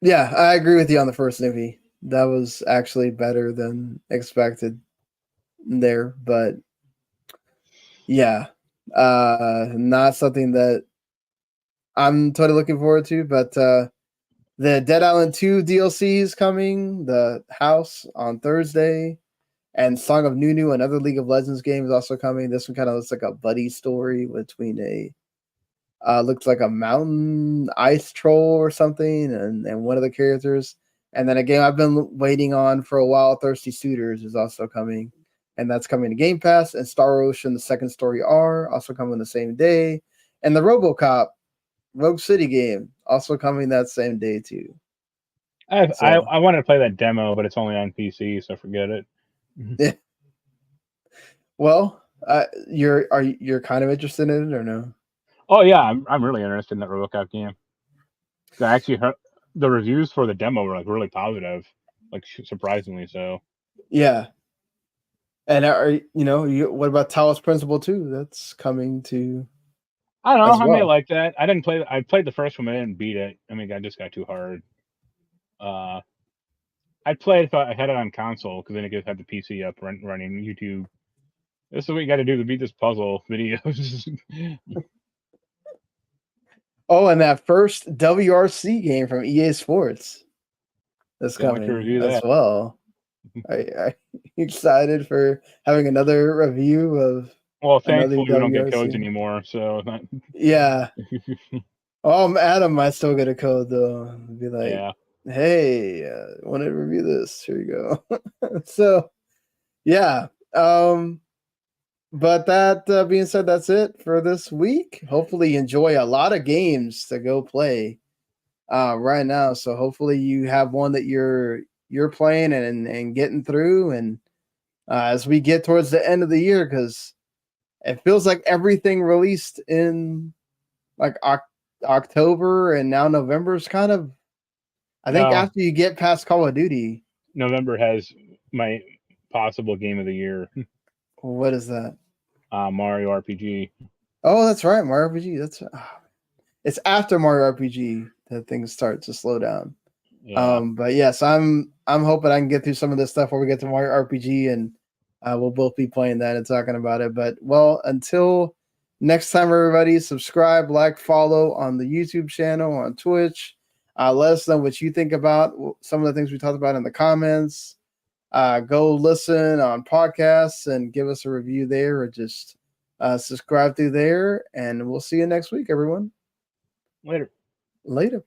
Yeah, I agree with you on the first movie. That was actually better than expected there, but yeah, not something that I'm totally looking forward to. But the Dead Island 2 DLC is coming, the House on Thursday, and Song of Nunu, another League of Legends game, is also coming. This one kind of looks like a buddy story between looks like a mountain ice troll or something, and one of the characters. And then a game I've been waiting on for a while, Thirsty Suitors, is also coming. And that's coming to Game Pass. And Star Ocean, the Second Story R, also coming the same day. And the RoboCop Rogue City game, also coming that same day too.
I wanted to play that demo, but it's only on PC, so forget it.
Yeah. Well, you're kind of interested in it or no?
Oh yeah, I'm really interested in that RoboCop game. I actually heard the reviews for the demo were like really positive, like surprisingly so.
Yeah. And what about Talos Principle 2? That's coming to.
I don't know. I may like that. I didn't play. I played the first one, but I didn't beat it. I mean, I just got too hard. I'd play it if I had it on console, because then it could have the PC up running YouTube. This is what you got to do to beat this puzzle videos.
Oh, and that first WRC game from EA Sports is coming as well. Are you excited for having another review of?
Well, thankfully we don't get codes anymore, so.
Yeah. Oh, Adam, I still get a code though. Be like,
yeah.
Hey, want to review this? Here you go. So, yeah. But that being said, that's it for this week. Hopefully, you enjoy a lot of games to go play right now. So hopefully, you have one that you're playing and getting through. And as we get towards the end of the year, because it feels like everything released in like October and now November is kind of. I think after you get past Call of Duty,
November has my possible game of the year.
What is that?
Mario RPG.
Oh, that's right, Mario RPG. It's after Mario RPG that things start to slow down. Yeah. But yes, I'm hoping I can get through some of this stuff before we get to Mario RPG, and we'll both be playing that and talking about it. But until next time, everybody, subscribe, like, follow on the YouTube channel, on Twitch. Let us know what you think about some of the things we talked about in the comments. Go listen on podcasts and give us a review there, or just subscribe through there. And we'll see you next week, everyone.
Later.